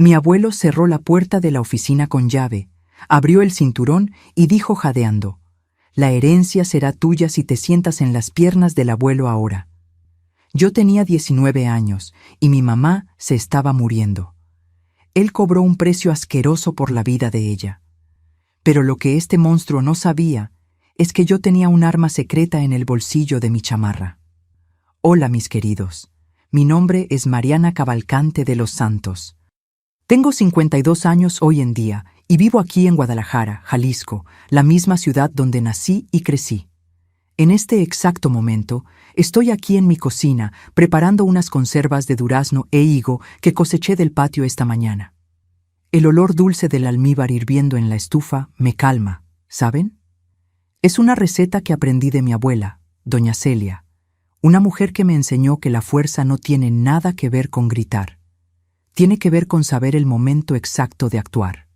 Mi abuelo cerró la puerta de la oficina con llave, abrió el cinturón y dijo jadeando: «La herencia será tuya si te sientas en las piernas del abuelo ahora». Yo tenía 19 años y mi mamá se estaba muriendo. Él cobró un precio asqueroso por la vida de ella. Pero lo que este monstruo no sabía es que yo tenía un arma secreta en el bolsillo de mi chamarra. Hola, mis queridos. Mi nombre es Mariana Cavalcante de los Santos. Tengo 52 años hoy en día y vivo aquí en Guadalajara, Jalisco, la misma ciudad donde nací y crecí. En este exacto momento, estoy aquí en mi cocina preparando unas conservas de durazno e higo que coseché del patio esta mañana. El olor dulce del almíbar hirviendo en la estufa me calma, ¿saben? Es una receta que aprendí de mi abuela, doña Celia, una mujer que me enseñó que la fuerza no tiene nada que ver con gritar. Tiene que ver con saber el momento exacto de actuar.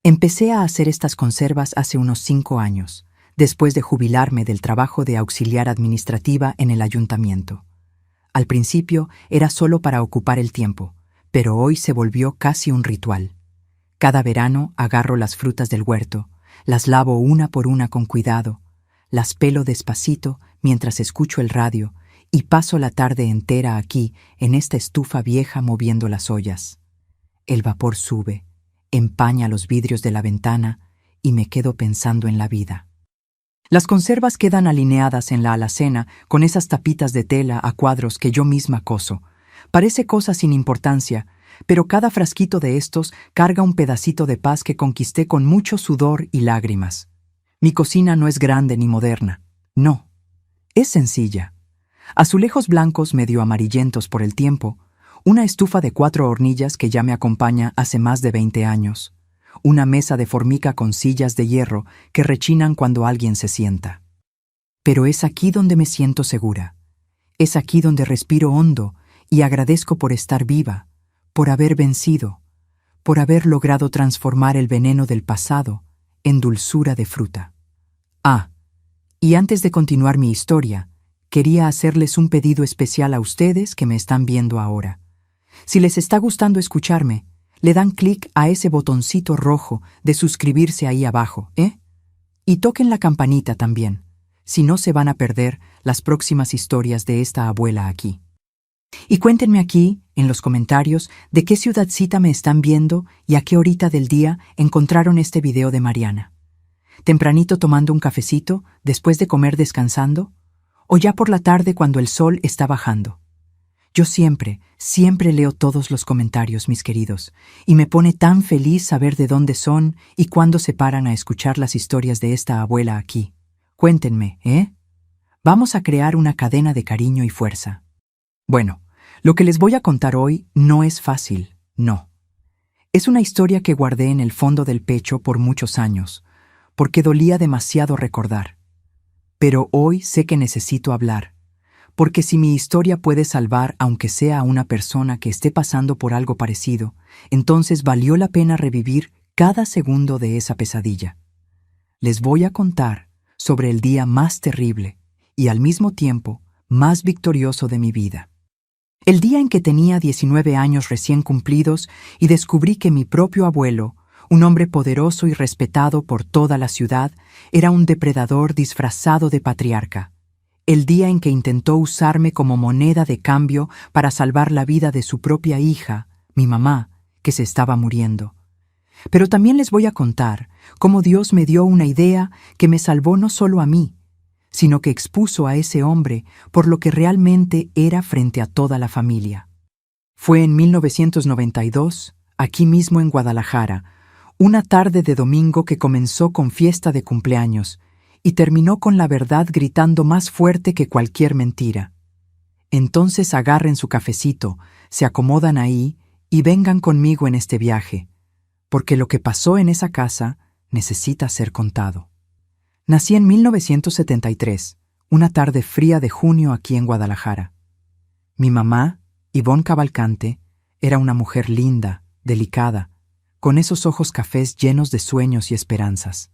Empecé a hacer estas conservas hace unos 5 años, después de jubilarme del trabajo de auxiliar administrativa en el ayuntamiento. Al principio era solo para ocupar el tiempo, pero hoy se volvió casi un ritual. Cada verano agarro las frutas del huerto, las lavo una por una con cuidado, las pelo despacito mientras escucho el radio y paso la tarde entera aquí, en esta estufa vieja moviendo las ollas. El vapor sube, empaña los vidrios de la ventana y me quedo pensando en la vida. Las conservas quedan alineadas en la alacena con esas tapitas de tela a cuadros que yo misma coso. Parece cosa sin importancia, pero cada frasquito de estos carga un pedacito de paz que conquisté con mucho sudor y lágrimas. Mi cocina no es grande ni moderna. No, es sencilla. Azulejos blancos medio amarillentos por el tiempo, una estufa de 4 hornillas que ya me acompaña hace más de 20 años, una mesa de formica con sillas de hierro que rechinan cuando alguien se sienta. Pero es aquí donde me siento segura. Es aquí donde respiro hondo y agradezco por estar viva, por haber vencido, por haber logrado transformar el veneno del pasado en dulzura de fruta. Ah, y antes de continuar mi historia, quería hacerles un pedido especial a ustedes que me están viendo ahora. Si les está gustando escucharme, le dan clic a ese botoncito rojo de suscribirse ahí abajo, ¿eh? Y toquen la campanita también, si no se van a perder las próximas historias de esta abuela aquí. Y cuéntenme aquí, en los comentarios, de qué ciudadcita me están viendo y a qué horita del día encontraron este video de Mariana. ¿Tempranito tomando un cafecito, después de comer descansando? ¿O ya por la tarde cuando el sol está bajando? Yo siempre leo todos los comentarios, mis queridos, y me pone tan feliz saber de dónde son y cuándo se paran a escuchar las historias de esta abuela aquí. Cuéntenme, ¿eh? Vamos a crear una cadena de cariño y fuerza. Bueno, lo que les voy a contar hoy no es fácil, no. Es una historia que guardé en el fondo del pecho por muchos años, porque dolía demasiado recordar. Pero hoy sé que necesito hablar, porque si mi historia puede salvar aunque sea a una persona que esté pasando por algo parecido, entonces valió la pena revivir cada segundo de esa pesadilla. Les voy a contar sobre el día más terrible y al mismo tiempo más victorioso de mi vida. El día en que tenía 19 años recién cumplidos y descubrí que mi propio abuelo, un hombre poderoso y respetado por toda la ciudad, era un depredador disfrazado de patriarca. El día en que intentó usarme como moneda de cambio para salvar la vida de su propia hija, mi mamá, que se estaba muriendo. Pero también les voy a contar cómo Dios me dio una idea que me salvó no solo a mí, sino que expuso a ese hombre por lo que realmente era frente a toda la familia. Fue en 1992, aquí mismo en Guadalajara, una tarde de domingo que comenzó con fiesta de cumpleaños y terminó con la verdad gritando más fuerte que cualquier mentira. Entonces agarren su cafecito, se acomodan ahí y vengan conmigo en este viaje, porque lo que pasó en esa casa necesita ser contado. Nací en 1973, una tarde fría de junio aquí en Guadalajara. Mi mamá, Ivonne Cavalcante, era una mujer linda, delicada, con esos ojos cafés llenos de sueños y esperanzas.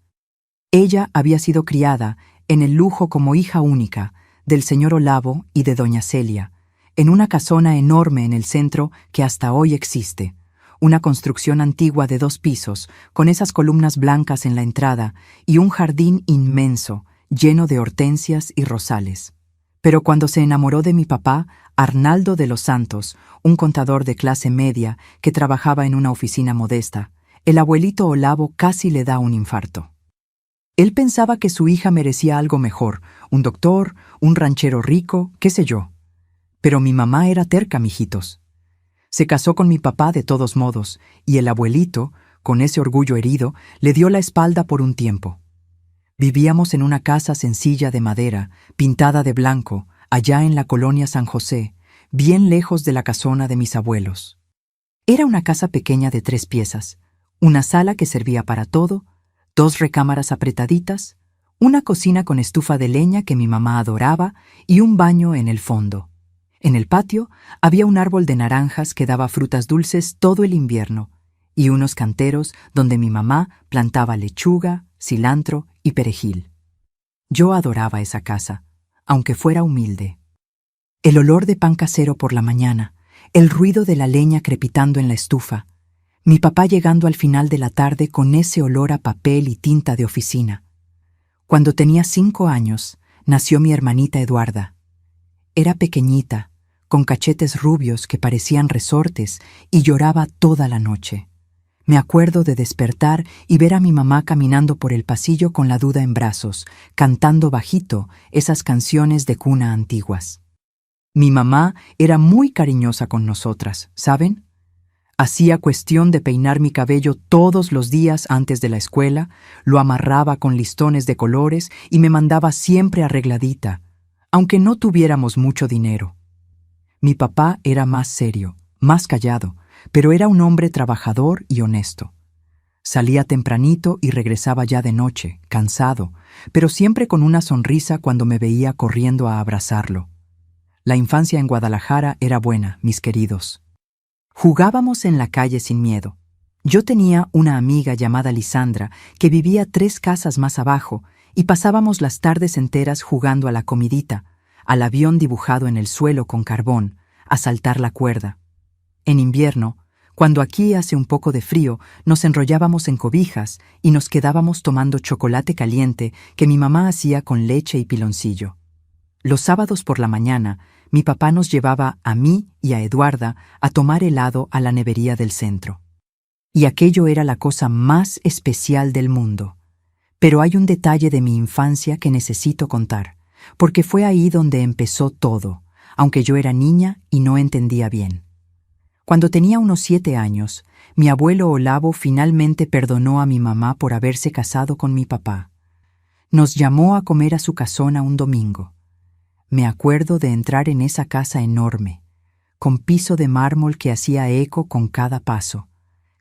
Ella había sido criada en el lujo como hija única del señor Olavo y de doña Celia, en una casona enorme en el centro que hasta hoy existe, una construcción antigua de 2 pisos, con esas columnas blancas en la entrada, y un jardín inmenso, lleno de hortensias y rosales. Pero cuando se enamoró de mi papá, Arnaldo de los Santos, un contador de clase media que trabajaba en una oficina modesta, el abuelito Olavo casi le da un infarto. Él pensaba que su hija merecía algo mejor, un doctor, un ranchero rico, qué sé yo. Pero mi mamá era terca, mijitos. Se casó con mi papá de todos modos, y el abuelito, con ese orgullo herido, le dio la espalda por un tiempo. Vivíamos en una casa sencilla de madera, pintada de blanco, allá en la colonia San José, bien lejos de la casona de mis abuelos. Era una casa pequeña de 3 piezas, una sala que servía para todo, 2 recámaras apretaditas, una cocina con estufa de leña que mi mamá adoraba y un baño en el fondo. En el patio había un árbol de naranjas que daba frutas dulces todo el invierno y unos canteros donde mi mamá plantaba lechuga, cilantro y perejil. Yo adoraba esa casa, aunque fuera humilde. El olor de pan casero por la mañana, el ruido de la leña crepitando en la estufa, mi papá llegando al final de la tarde con ese olor a papel y tinta de oficina. Cuando tenía 5 años, nació mi hermanita Eduarda. Era pequeñita, con cachetes rubios que parecían resortes, y lloraba toda la noche. Me acuerdo de despertar y ver a mi mamá caminando por el pasillo con la duda en brazos, cantando bajito esas canciones de cuna antiguas. Mi mamá era muy cariñosa con nosotras, ¿saben? Hacía cuestión de peinar mi cabello todos los días antes de la escuela, lo amarraba con listones de colores y me mandaba siempre arregladita, aunque no tuviéramos mucho dinero. Mi papá era más serio, más callado, pero era un hombre trabajador y honesto. Salía tempranito y regresaba ya de noche, cansado, pero siempre con una sonrisa cuando me veía corriendo a abrazarlo. La infancia en Guadalajara era buena, mis queridos. Jugábamos en la calle sin miedo. Yo tenía una amiga llamada Lisandra que vivía 3 casas más abajo y pasábamos las tardes enteras jugando a la comidita, al avión dibujado en el suelo con carbón, a saltar la cuerda. En invierno, cuando aquí hace un poco de frío, nos enrollábamos en cobijas y nos quedábamos tomando chocolate caliente que mi mamá hacía con leche y piloncillo. Los sábados por la mañana, mi papá nos llevaba a mí y a Eduarda a tomar helado a la nevería del centro. Y aquello era la cosa más especial del mundo. Pero hay un detalle de mi infancia que necesito contar, porque fue ahí donde empezó todo, aunque yo era niña y no entendía bien. Cuando tenía unos 7 años, mi abuelo Olavo finalmente perdonó a mi mamá por haberse casado con mi papá. Nos llamó a comer a su casona un domingo. Me acuerdo de entrar en esa casa enorme, con piso de mármol que hacía eco con cada paso,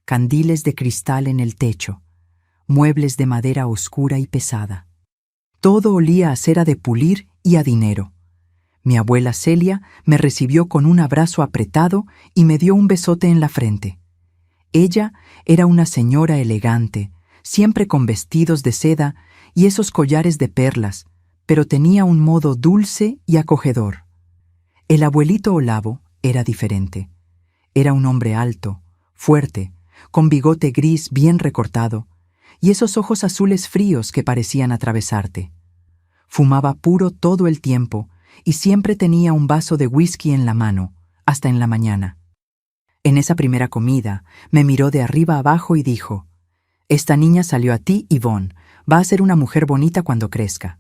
candiles de cristal en el techo, muebles de madera oscura y pesada. Todo olía a cera de pulir y a dinero. Mi abuela Celia me recibió con un abrazo apretado y me dio un besote en la frente. Ella era una señora elegante, siempre con vestidos de seda y esos collares de perlas, pero tenía un modo dulce y acogedor. El abuelito Olavo era diferente. Era un hombre alto, fuerte, con bigote gris bien recortado, y esos ojos azules fríos que parecían atravesarte. Fumaba puro todo el tiempo, y siempre tenía un vaso de whisky en la mano, hasta en la mañana. En esa primera comida, me miró de arriba abajo y dijo: «Esta niña salió a ti, Yvonne, va a ser una mujer bonita cuando crezca».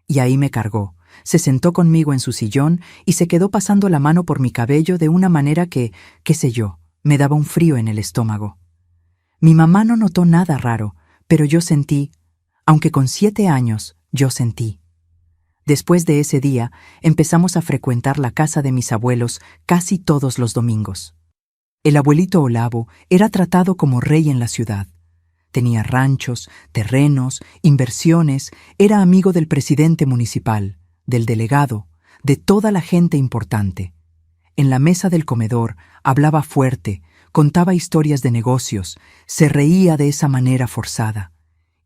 Y ahí me cargó, se sentó conmigo en su sillón y se quedó pasando la mano por mi cabello de una manera que, qué sé yo, me daba un frío en el estómago. Mi mamá no notó nada raro, pero yo sentí, aunque con 7 años, yo sentí. Después de ese día, empezamos a frecuentar la casa de mis abuelos casi todos los domingos. El abuelito Olavo era tratado como rey en la ciudad. Tenía ranchos, terrenos, inversiones, era amigo del presidente municipal, del delegado, de toda la gente importante. En la mesa del comedor hablaba fuerte, contaba historias de negocios, se reía de esa manera forzada.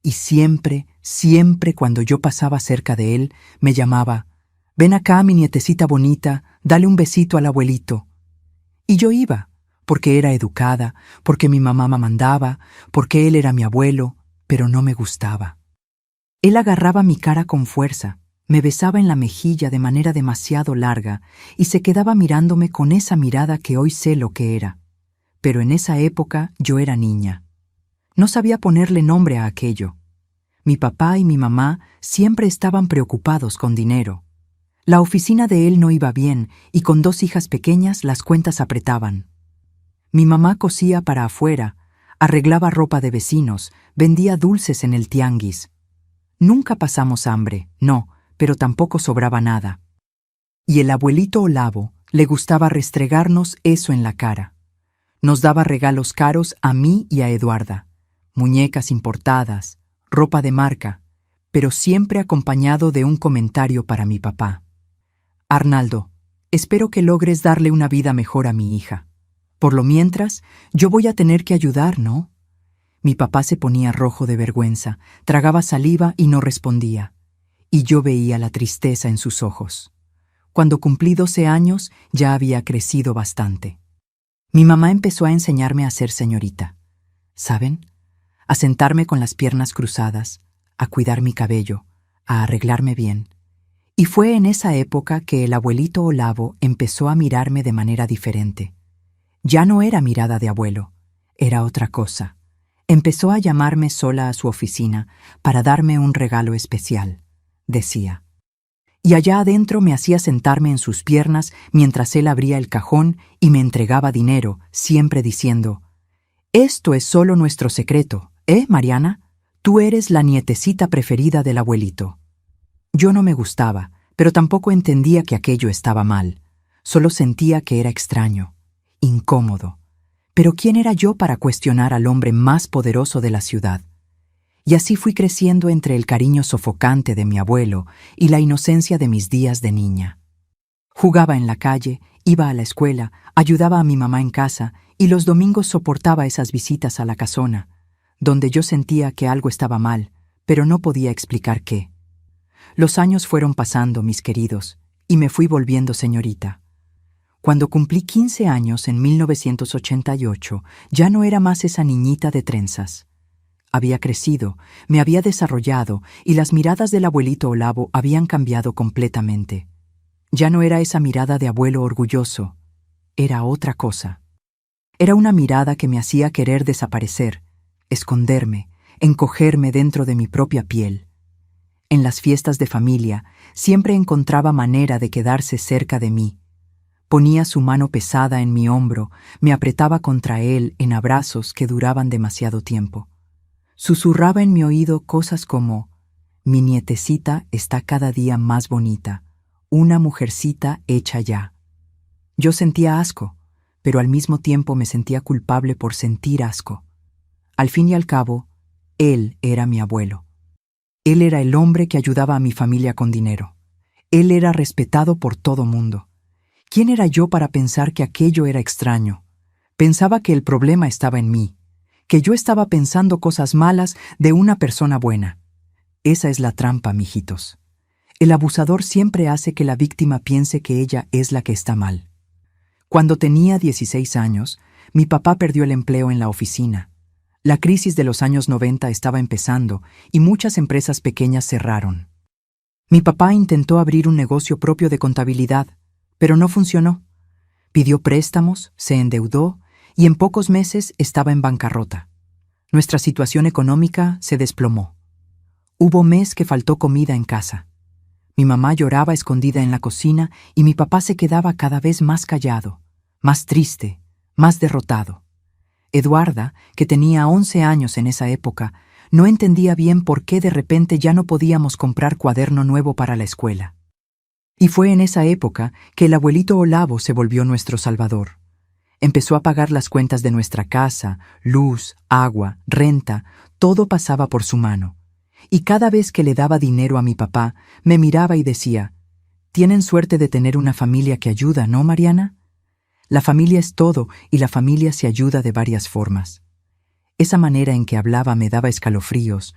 Y siempre, siempre cuando yo pasaba cerca de él, me llamaba: «Ven acá, mi nietecita bonita, dale un besito al abuelito». Y yo iba, porque era educada, porque mi mamá me mandaba, porque él era mi abuelo, pero no me gustaba. Él agarraba mi cara con fuerza, me besaba en la mejilla de manera demasiado larga y se quedaba mirándome con esa mirada que hoy sé lo que era. Pero en esa época yo era niña. No sabía ponerle nombre a aquello. Mi papá y mi mamá siempre estaban preocupados con dinero. La oficina de él no iba bien y con 2 hijas pequeñas las cuentas apretaban. Mi mamá cosía para afuera, arreglaba ropa de vecinos, vendía dulces en el tianguis. Nunca pasamos hambre, no, pero tampoco sobraba nada. Y el abuelito Olavo le gustaba restregarnos eso en la cara. Nos daba regalos caros a mí y a Eduarda, muñecas importadas, ropa de marca, pero siempre acompañado de un comentario para mi papá. Arnaldo, espero que logres darle una vida mejor a mi hija. Por lo mientras, yo voy a tener que ayudar, ¿no? Mi papá se ponía rojo de vergüenza, tragaba saliva y no respondía. Y yo veía la tristeza en sus ojos. Cuando cumplí 12 años, ya había crecido bastante. Mi mamá empezó a enseñarme a ser señorita. ¿Saben? A sentarme con las piernas cruzadas, a cuidar mi cabello, a arreglarme bien. Y fue en esa época que el abuelito Olavo empezó a mirarme de manera diferente. Ya no era mirada de abuelo, era otra cosa. Empezó a llamarme sola a su oficina para darme un regalo especial, decía. Y allá adentro me hacía sentarme en sus piernas mientras él abría el cajón y me entregaba dinero, siempre diciendo: «Esto es solo nuestro secreto, Mariana? Tú eres la nietecita preferida del abuelito». Yo no me gustaba, pero tampoco entendía que aquello estaba mal. Solo sentía que era extraño, incómodo. Pero ¿quién era yo para cuestionar al hombre más poderoso de la ciudad? Y así fui creciendo entre el cariño sofocante de mi abuelo y la inocencia de mis días de niña. Jugaba en la calle, iba a la escuela, ayudaba a mi mamá en casa y los domingos soportaba esas visitas a la casona, donde yo sentía que algo estaba mal, pero no podía explicar qué. Los años fueron pasando, mis queridos, y me fui volviendo señorita. Cuando cumplí 15 años en 1988, ya no era más esa niñita de trenzas. Había crecido, me había desarrollado y las miradas del abuelito Olavo habían cambiado completamente. Ya no era esa mirada de abuelo orgulloso, era otra cosa. Era una mirada que me hacía querer desaparecer, esconderme, encogerme dentro de mi propia piel. En las fiestas de familia siempre encontraba manera de quedarse cerca de mí. Ponía su mano pesada en mi hombro, me apretaba contra él en abrazos que duraban demasiado tiempo. Susurraba en mi oído cosas como: «Mi nietecita está cada día más bonita, una mujercita hecha ya». Yo sentía asco, pero al mismo tiempo me sentía culpable por sentir asco. Al fin y al cabo, él era mi abuelo. Él era el hombre que ayudaba a mi familia con dinero. Él era respetado por todo mundo. ¿Quién era yo para pensar que aquello era extraño? Pensaba que el problema estaba en mí, que yo estaba pensando cosas malas de una persona buena. Esa es la trampa, mijitos. El abusador siempre hace que la víctima piense que ella es la que está mal. Cuando tenía 16 años, mi papá perdió el empleo en la oficina. La crisis de los años 90 estaba empezando y muchas empresas pequeñas cerraron. Mi papá intentó abrir un negocio propio de contabilidad, pero no funcionó. Pidió préstamos, se endeudó y en pocos meses estaba en bancarrota. Nuestra situación económica se desplomó. Hubo mes que faltó comida en casa. Mi mamá lloraba escondida en la cocina y mi papá se quedaba cada vez más callado, más triste, más derrotado. Eduarda, que tenía 11 años en esa época, no entendía bien por qué de repente ya no podíamos comprar cuaderno nuevo para la escuela. Y fue en esa época que el abuelito Olavo se volvió nuestro salvador. Empezó a pagar las cuentas de nuestra casa, luz, agua, renta, todo pasaba por su mano. Y cada vez que le daba dinero a mi papá, me miraba y decía: «Tienen suerte de tener una familia que ayuda, ¿no, Mariana? La familia es todo y la familia se ayuda de varias formas». Esa manera en que hablaba me daba escalofríos,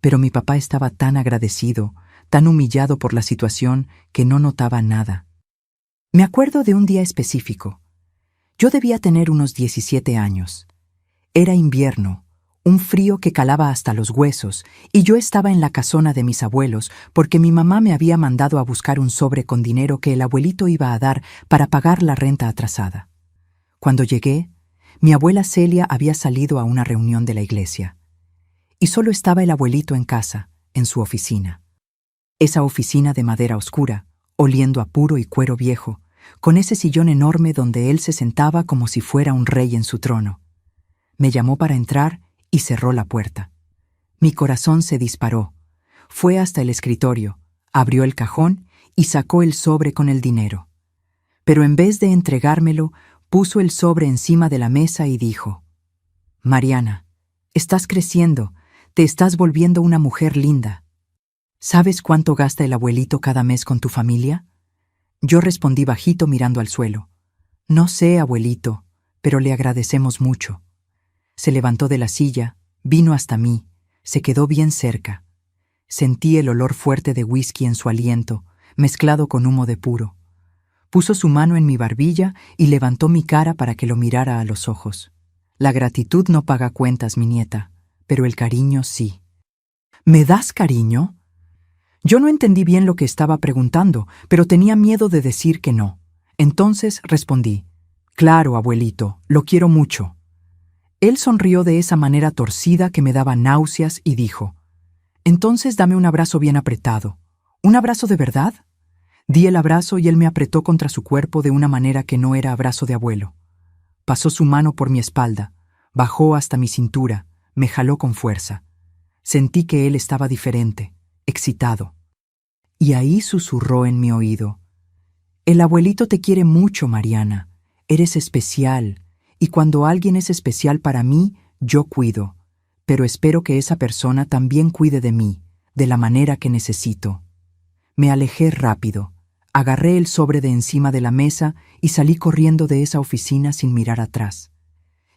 pero mi papá estaba tan agradecido, tan humillado por la situación que no notaba nada. Me acuerdo de un día específico. Yo debía tener unos 17 años. Era invierno, un frío que calaba hasta los huesos, y yo estaba en la casona de mis abuelos porque mi mamá me había mandado a buscar un sobre con dinero que el abuelito iba a dar para pagar la renta atrasada. Cuando llegué, mi abuela Celia había salido a una reunión de la iglesia, y solo estaba el abuelito en casa, en su oficina. Esa oficina de madera oscura, oliendo a puro y cuero viejo, con ese sillón enorme donde él se sentaba como si fuera un rey en su trono. Me llamó para entrar y cerró la puerta. Mi corazón se disparó. Fue hasta el escritorio, abrió el cajón y sacó el sobre con el dinero. Pero en vez de entregármelo, puso el sobre encima de la mesa y dijo: «Mariana, estás creciendo, te estás volviendo una mujer linda. ¿Sabes cuánto gasta el abuelito cada mes con tu familia?». Yo respondí bajito mirando al suelo: «No sé, abuelito, pero le agradecemos mucho». Se levantó de la silla, vino hasta mí, se quedó bien cerca. Sentí el olor fuerte de whisky en su aliento, mezclado con humo de puro. Puso su mano en mi barbilla y levantó mi cara para que lo mirara a los ojos. La gratitud no paga cuentas, mi nieta, pero el cariño sí. ¿Me das cariño? Yo no entendí bien lo que estaba preguntando, pero tenía miedo de decir que no. Entonces respondí: «Claro, abuelito, lo quiero mucho». Él sonrió de esa manera torcida que me daba náuseas y dijo: «Entonces dame un abrazo bien apretado». «¿Un abrazo de verdad?». Di el abrazo y él me apretó contra su cuerpo de una manera que no era abrazo de abuelo. Pasó su mano por mi espalda, bajó hasta mi cintura, me jaló con fuerza. Sentí que él estaba diferente, excitado. Y ahí susurró en mi oído: «El abuelito te quiere mucho, Mariana. Eres especial. Y cuando alguien es especial para mí, yo cuido. Pero espero que esa persona también cuide de mí, de la manera que necesito». Me alejé rápido, agarré el sobre de encima de la mesa y salí corriendo de esa oficina sin mirar atrás.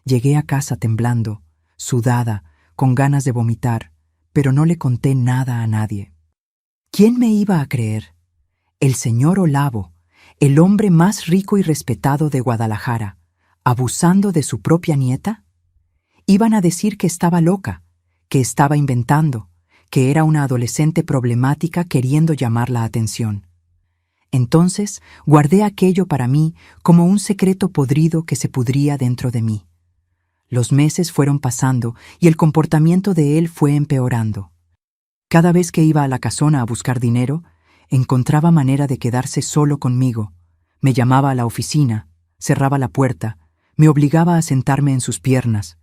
Llegué a casa temblando, sudada, con ganas de vomitar, pero no le conté nada a nadie. ¿Quién me iba a creer? El señor Olavo, el hombre más rico y respetado de Guadalajara, abusando de su propia nieta. Iban a decir que estaba loca, que estaba inventando, que era una adolescente problemática queriendo llamar la atención. Entonces guardé aquello para mí como un secreto podrido que se pudría dentro de mí. Los meses fueron pasando y el comportamiento de él fue empeorando. Cada vez que iba a la casona a buscar dinero, encontraba manera de quedarse solo conmigo. Me llamaba a la oficina, cerraba la puerta, me obligaba a sentarme en sus piernas,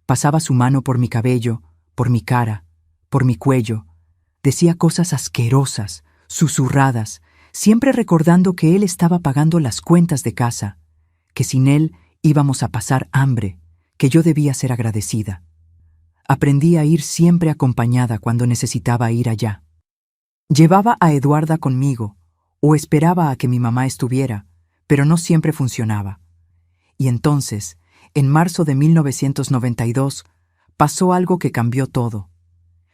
pasaba su mano por mi cabello, por mi cara, por mi cuello, decía cosas asquerosas, susurradas, siempre recordando que él estaba pagando las cuentas de casa, que sin él íbamos a pasar hambre, que yo debía ser agradecida. Aprendí a ir siempre acompañada cuando necesitaba ir allá. Llevaba a Eduarda conmigo, o esperaba a que mi mamá estuviera, pero no siempre funcionaba. Y entonces, en marzo de 1992, pasó algo que cambió todo.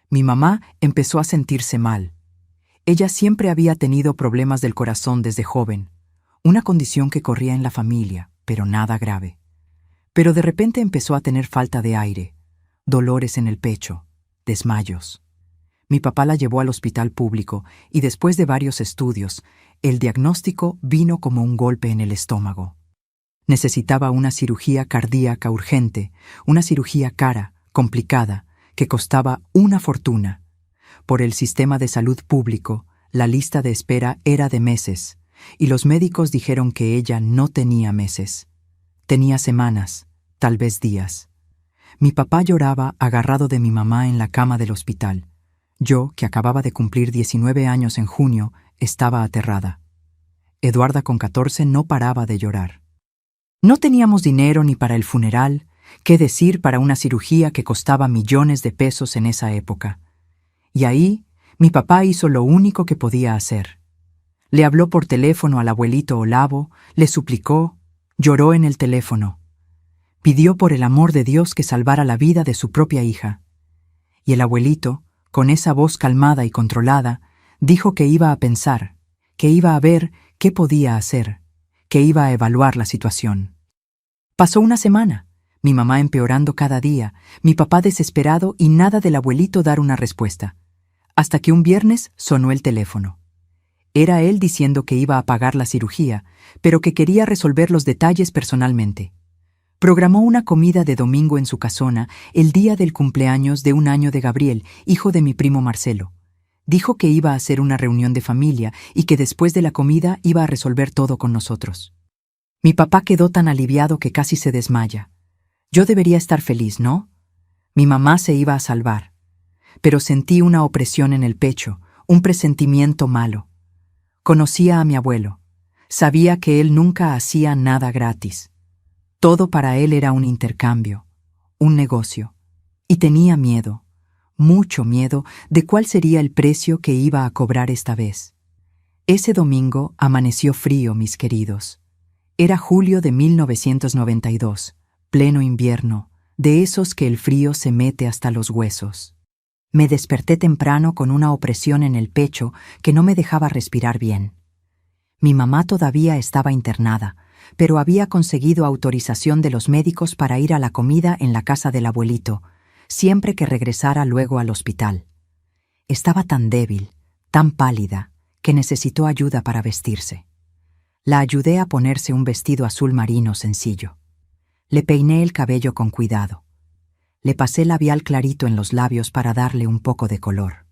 Mi mamá empezó a sentirse mal. Ella siempre había tenido problemas del corazón desde joven, una condición que corría en la familia, pero nada grave. Pero de repente empezó a tener falta de aire, dolores en el pecho, desmayos. Mi papá la llevó al hospital público y después de varios estudios, el diagnóstico vino como un golpe en el estómago. Necesitaba una cirugía cardíaca urgente, una cirugía cara, complicada, que costaba una fortuna. Por el sistema de salud público, la lista de espera era de meses, y los médicos dijeron que ella no tenía meses. Tenía semanas, tal vez días. Mi papá lloraba agarrado de mi mamá en la cama del hospital. Yo, que acababa de cumplir 19 años en junio, estaba aterrada. Eduarda, con 14, no paraba de llorar. No teníamos dinero ni para el funeral, qué decir para una cirugía que costaba millones de pesos en esa época. Y ahí, mi papá hizo lo único que podía hacer. Le habló por teléfono al abuelito Olavo, le suplicó, lloró en el teléfono. Pidió por el amor de Dios que salvara la vida de su propia hija. Y el abuelito, con esa voz calmada y controlada, dijo que iba a pensar, que iba a ver qué podía hacer, que iba a evaluar la situación. Pasó una semana, mi mamá empeorando cada día, mi papá desesperado y nada del abuelito dar una respuesta. Hasta que un viernes sonó el teléfono. Era él diciendo que iba a pagar la cirugía, pero que quería resolver los detalles personalmente. Programó una comida de domingo en su casona el día del cumpleaños de 1 año de Gabriel, hijo de mi primo Marcelo. Dijo que iba a hacer una reunión de familia y que después de la comida iba a resolver todo con nosotros. Mi papá quedó tan aliviado que casi se desmaya. Yo debería estar feliz, ¿no? Mi mamá se iba a salvar. Pero sentí una opresión en el pecho, un presentimiento malo. Conocía a mi abuelo. Sabía que él nunca hacía nada gratis. Todo para él era un intercambio, un negocio. Y tenía miedo, mucho miedo, de cuál sería el precio que iba a cobrar esta vez. Ese domingo amaneció frío, mis queridos. Era julio de 1992, pleno invierno, de esos que el frío se mete hasta los huesos. Me desperté temprano con una opresión en el pecho que no me dejaba respirar bien. Mi mamá todavía estaba internada, pero había conseguido autorización de los médicos para ir a la comida en la casa del abuelito, siempre que regresara luego al hospital. Estaba tan débil, tan pálida, que necesitó ayuda para vestirse. La ayudé a ponerse un vestido azul marino sencillo. Le peiné el cabello con cuidado. Le pasé labial clarito en los labios para darle un poco de color.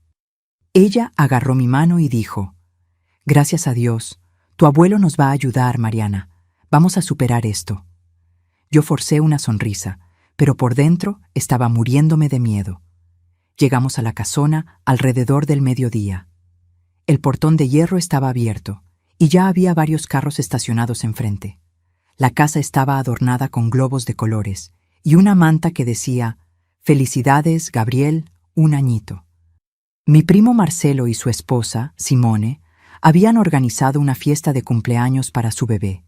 Ella agarró mi mano y dijo: «Gracias a Dios, tu abuelo nos va a ayudar, Mariana. Vamos a superar esto». Yo forcé una sonrisa, pero por dentro estaba muriéndome de miedo. Llegamos a la casona alrededor del mediodía. El portón de hierro estaba abierto, y ya había varios carros estacionados enfrente. La casa estaba adornada con globos de colores, y una manta que decía: «Felicidades, Gabriel, 1 añito». Mi primo Marcelo y su esposa, Simone, habían organizado una fiesta de cumpleaños para su bebé,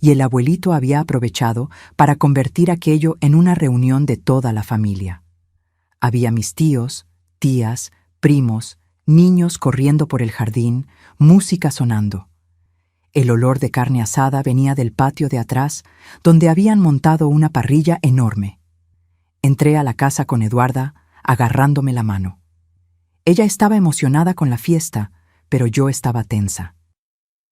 y el abuelito había aprovechado para convertir aquello en una reunión de toda la familia. Había mis tíos, tías, primos, niños corriendo por el jardín, música sonando. El olor de carne asada venía del patio de atrás, donde habían montado una parrilla enorme. Entré a la casa con Eduarda, agarrándome la mano. Ella estaba emocionada con la fiesta, pero yo estaba tensa.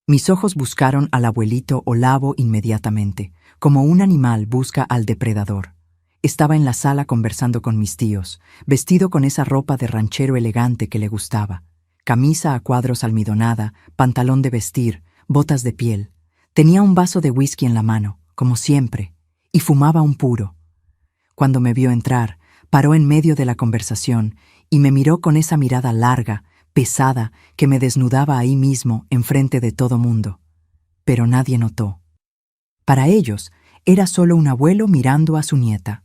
Mis ojos buscaron al abuelito Olavo inmediatamente, como un animal busca al depredador. Estaba en la sala conversando con mis tíos, vestido con esa ropa de ranchero elegante que le gustaba. Camisa a cuadros almidonada, pantalón de vestir, botas de piel. Tenía un vaso de whisky en la mano, como siempre, y fumaba un puro. Cuando me vio entrar, paró en medio de la conversación y me miró con esa mirada larga, pesada, que me desnudaba ahí mismo, enfrente de todo mundo. Pero nadie notó. Para ellos, era solo un abuelo mirando a su nieta.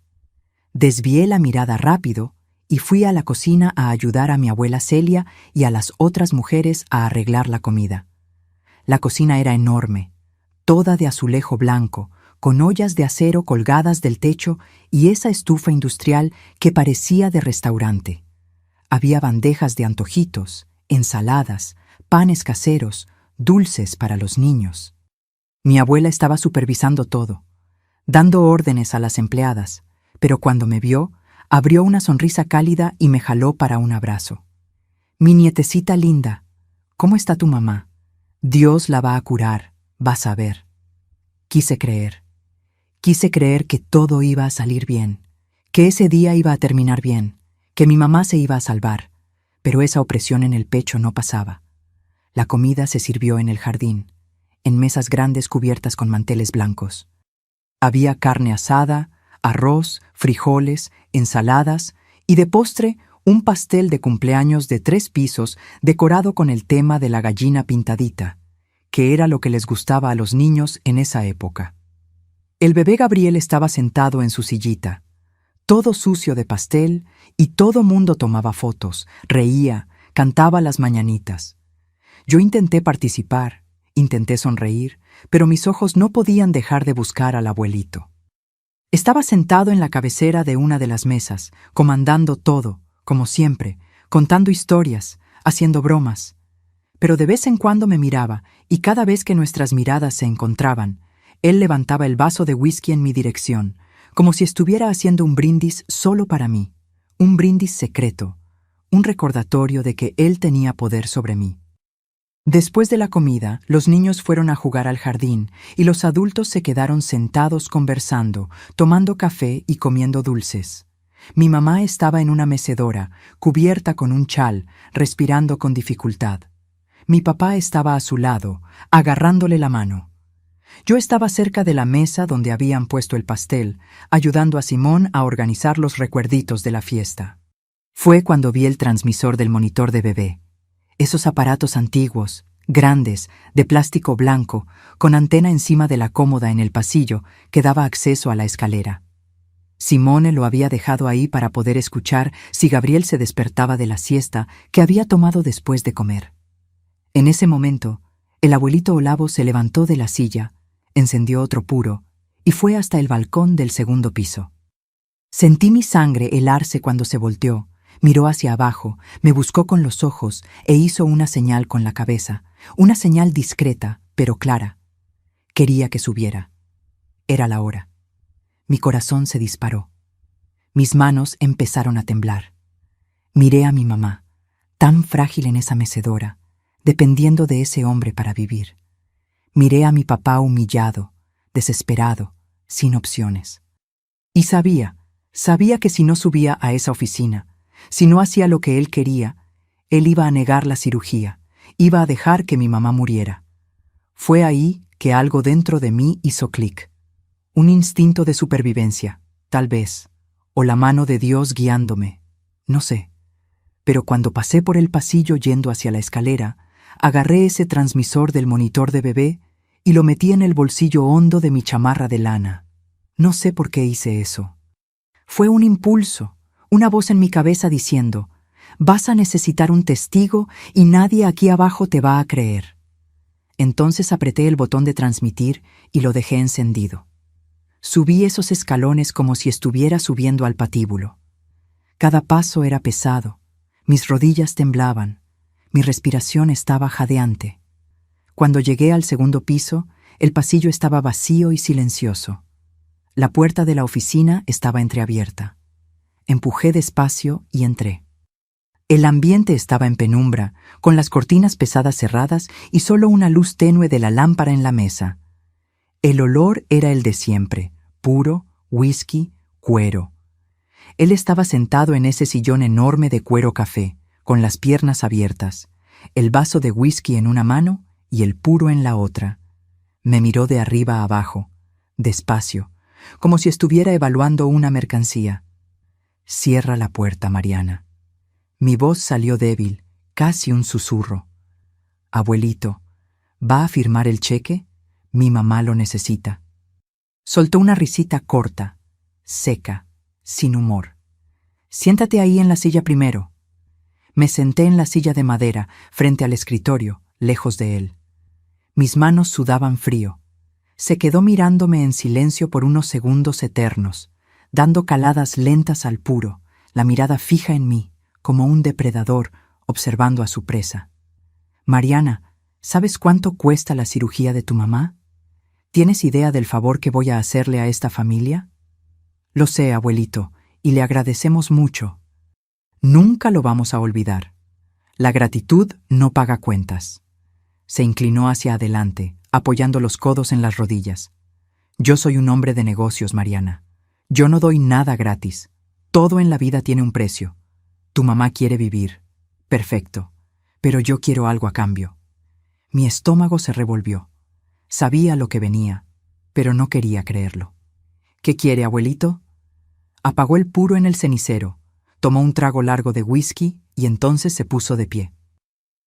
Desvié la mirada rápido y fui a la cocina a ayudar a mi abuela Celia y a las otras mujeres a arreglar la comida. La cocina era enorme, toda de azulejo blanco, con ollas de acero colgadas del techo y esa estufa industrial que parecía de restaurante. Había bandejas de antojitos, ensaladas, panes caseros, dulces para los niños. Mi abuela estaba supervisando todo, dando órdenes a las empleadas, pero cuando me vio, abrió una sonrisa cálida y me jaló para un abrazo. «Mi nietecita linda, ¿cómo está tu mamá? Dios la va a curar, vas a ver». Quise creer que todo iba a salir bien, que ese día iba a terminar bien, que mi mamá se iba a salvar, pero esa opresión en el pecho no pasaba. La comida se sirvió en el jardín, en mesas grandes cubiertas con manteles blancos. Había carne asada, arroz, frijoles, ensaladas y de postre un pastel de cumpleaños de 3 pisos decorado con el tema de la gallina pintadita, que era lo que les gustaba a los niños en esa época. El bebé Gabriel estaba sentado en su sillita, todo sucio de pastel, y todo mundo tomaba fotos, reía, cantaba las mañanitas. Yo intenté participar, intenté sonreír, pero mis ojos no podían dejar de buscar al abuelito. Estaba sentado en la cabecera de una de las mesas, comandando todo, como siempre, contando historias, haciendo bromas. Pero de vez en cuando me miraba, y cada vez que nuestras miradas se encontraban, Él levantaba el vaso de whisky en mi dirección, como si estuviera haciendo un brindis solo para mí, un brindis secreto, un recordatorio de que él tenía poder sobre mí. Después de la comida, los niños fueron a jugar al jardín y los adultos se quedaron sentados conversando, tomando café y comiendo dulces. Mi mamá estaba en una mecedora, cubierta con un chal, respirando con dificultad. Mi papá estaba a su lado, agarrándole la mano. Yo estaba cerca de la mesa donde habían puesto el pastel, ayudando a Simón a organizar los recuerditos de la fiesta. Fue cuando vi el transmisor del monitor de bebé. Esos aparatos antiguos, grandes, de plástico blanco, con antena encima de la cómoda en el pasillo que daba acceso a la escalera. Simone lo había dejado ahí para poder escuchar si Gabriel se despertaba de la siesta que había tomado después de comer. En ese momento, el abuelito Olavo se levantó de la silla, encendió otro puro y fue hasta el balcón del segundo piso. Sentí mi sangre helarse cuando se volteó, miró hacia abajo, me buscó con los ojos e hizo una señal con la cabeza, una señal discreta, pero clara. Quería que subiera. Era la hora. Mi corazón se disparó. Mis manos empezaron a temblar. Miré a mi mamá, tan frágil en esa mecedora, dependiendo de ese hombre para vivir. Miré a mi papá humillado, desesperado, sin opciones. Y sabía que si no subía a esa oficina, si no hacía lo que él quería, él iba a negar la cirugía, iba a dejar que mi mamá muriera. Fue ahí que algo dentro de mí hizo clic. Un instinto de supervivencia, tal vez, o la mano de Dios guiándome, no sé. Pero cuando pasé por el pasillo yendo hacia la escalera, agarré ese transmisor del monitor de bebé y lo metí en el bolsillo hondo de mi chamarra de lana. No sé por qué hice eso. Fue un impulso, una voz en mi cabeza diciendo, vas a necesitar un testigo y nadie aquí abajo te va a creer. Entonces apreté el botón de transmitir y lo dejé encendido. Subí esos escalones como si estuviera subiendo al patíbulo. Cada paso era pesado, mis rodillas temblaban, mi respiración estaba jadeante. Cuando llegué al segundo piso, el pasillo estaba vacío y silencioso. La puerta de la oficina estaba entreabierta. Empujé despacio y entré. El ambiente estaba en penumbra, con las cortinas pesadas cerradas y solo una luz tenue de la lámpara en la mesa. El olor era el de siempre, puro, whisky, cuero. Él estaba sentado en ese sillón enorme de cuero café, con las piernas abiertas, el vaso de whisky en una mano y el puro en la otra. Me miró de arriba a abajo, despacio, como si estuviera evaluando una mercancía. Cierra la puerta, Mariana. Mi voz salió débil, casi un susurro. Abuelito, ¿va a firmar el cheque? Mi mamá lo necesita. Soltó una risita corta, seca, sin humor. Siéntate ahí en la silla primero. Me senté en la silla de madera, frente al escritorio, lejos de él. Mis manos sudaban frío. Se quedó mirándome en silencio por unos segundos eternos, dando caladas lentas al puro, la mirada fija en mí, como un depredador observando a su presa. Mariana, ¿sabes cuánto cuesta la cirugía de tu mamá? ¿Tienes idea del favor que voy a hacerle a esta familia? Lo sé, abuelito, y le agradecemos mucho. Nunca lo vamos a olvidar. La gratitud no paga cuentas. Se inclinó hacia adelante, apoyando los codos en las rodillas. Yo soy un hombre de negocios, Mariana. Yo no doy nada gratis. Todo en la vida tiene un precio. Tu mamá quiere vivir. Perfecto. Pero yo quiero algo a cambio. Mi estómago se revolvió. Sabía lo que venía, pero no quería creerlo. ¿Qué quiere, abuelito? Apagó el puro en el cenicero, tomó un trago largo de whisky y entonces se puso de pie.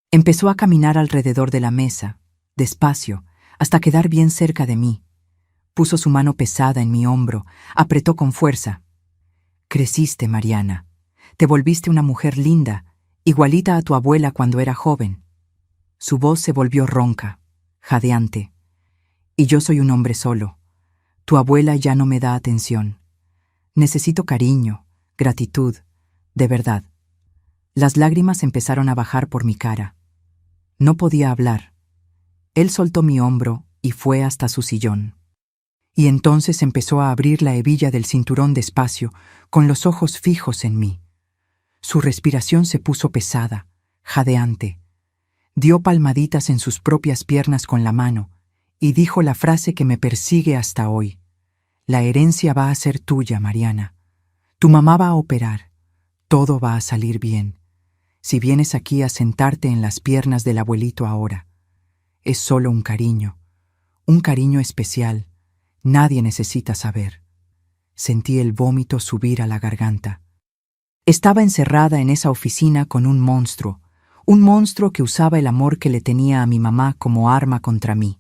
Empezó a caminar alrededor de la mesa, despacio, hasta quedar bien cerca de mí. Puso su mano pesada en mi hombro, apretó con fuerza. Creciste, Mariana. Te volviste una mujer linda, igualita a tu abuela cuando era joven. Su voz se volvió ronca, jadeante. Y yo soy un hombre solo. Tu abuela ya no me da atención. Necesito cariño, gratitud, de verdad. Las lágrimas empezaron a bajar por mi cara. No podía hablar. Él soltó mi hombro y fue hasta su sillón. Y entonces empezó a abrir la hebilla del cinturón despacio, con los ojos fijos en mí. Su respiración se puso pesada, jadeante. Dio palmaditas en sus propias piernas con la mano y dijo la frase que me persigue hasta hoy. La herencia va a ser tuya, Mariana. Tu mamá va a operar. Todo va a salir bien. Si vienes aquí a sentarte en las piernas del abuelito ahora. Es solo un cariño especial. Nadie necesita saber. Sentí el vómito subir a la garganta. Estaba encerrada en esa oficina con un monstruo que usaba el amor que le tenía a mi mamá como arma contra mí.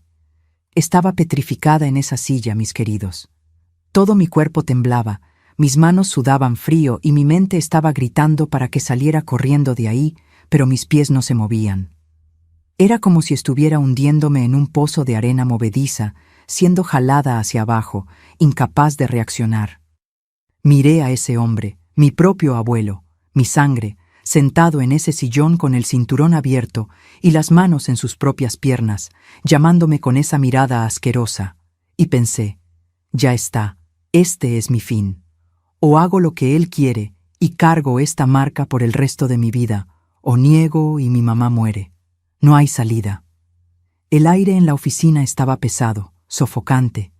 Estaba petrificada en esa silla, mis queridos. Todo mi cuerpo temblaba, mis manos sudaban frío y mi mente estaba gritando para que saliera corriendo de ahí, pero mis pies no se movían. Era como si estuviera hundiéndome en un pozo de arena movediza, siendo jalada hacia abajo, incapaz de reaccionar. Miré a ese hombre, mi propio abuelo, mi sangre, sentado en ese sillón con el cinturón abierto y las manos en sus propias piernas, llamándome con esa mirada asquerosa, y pensé, ya está, este es mi fin. O hago lo que él quiere y cargo esta marca por el resto de mi vida, o niego y mi mamá muere. No hay salida. El aire en la oficina estaba pesado, sofocante.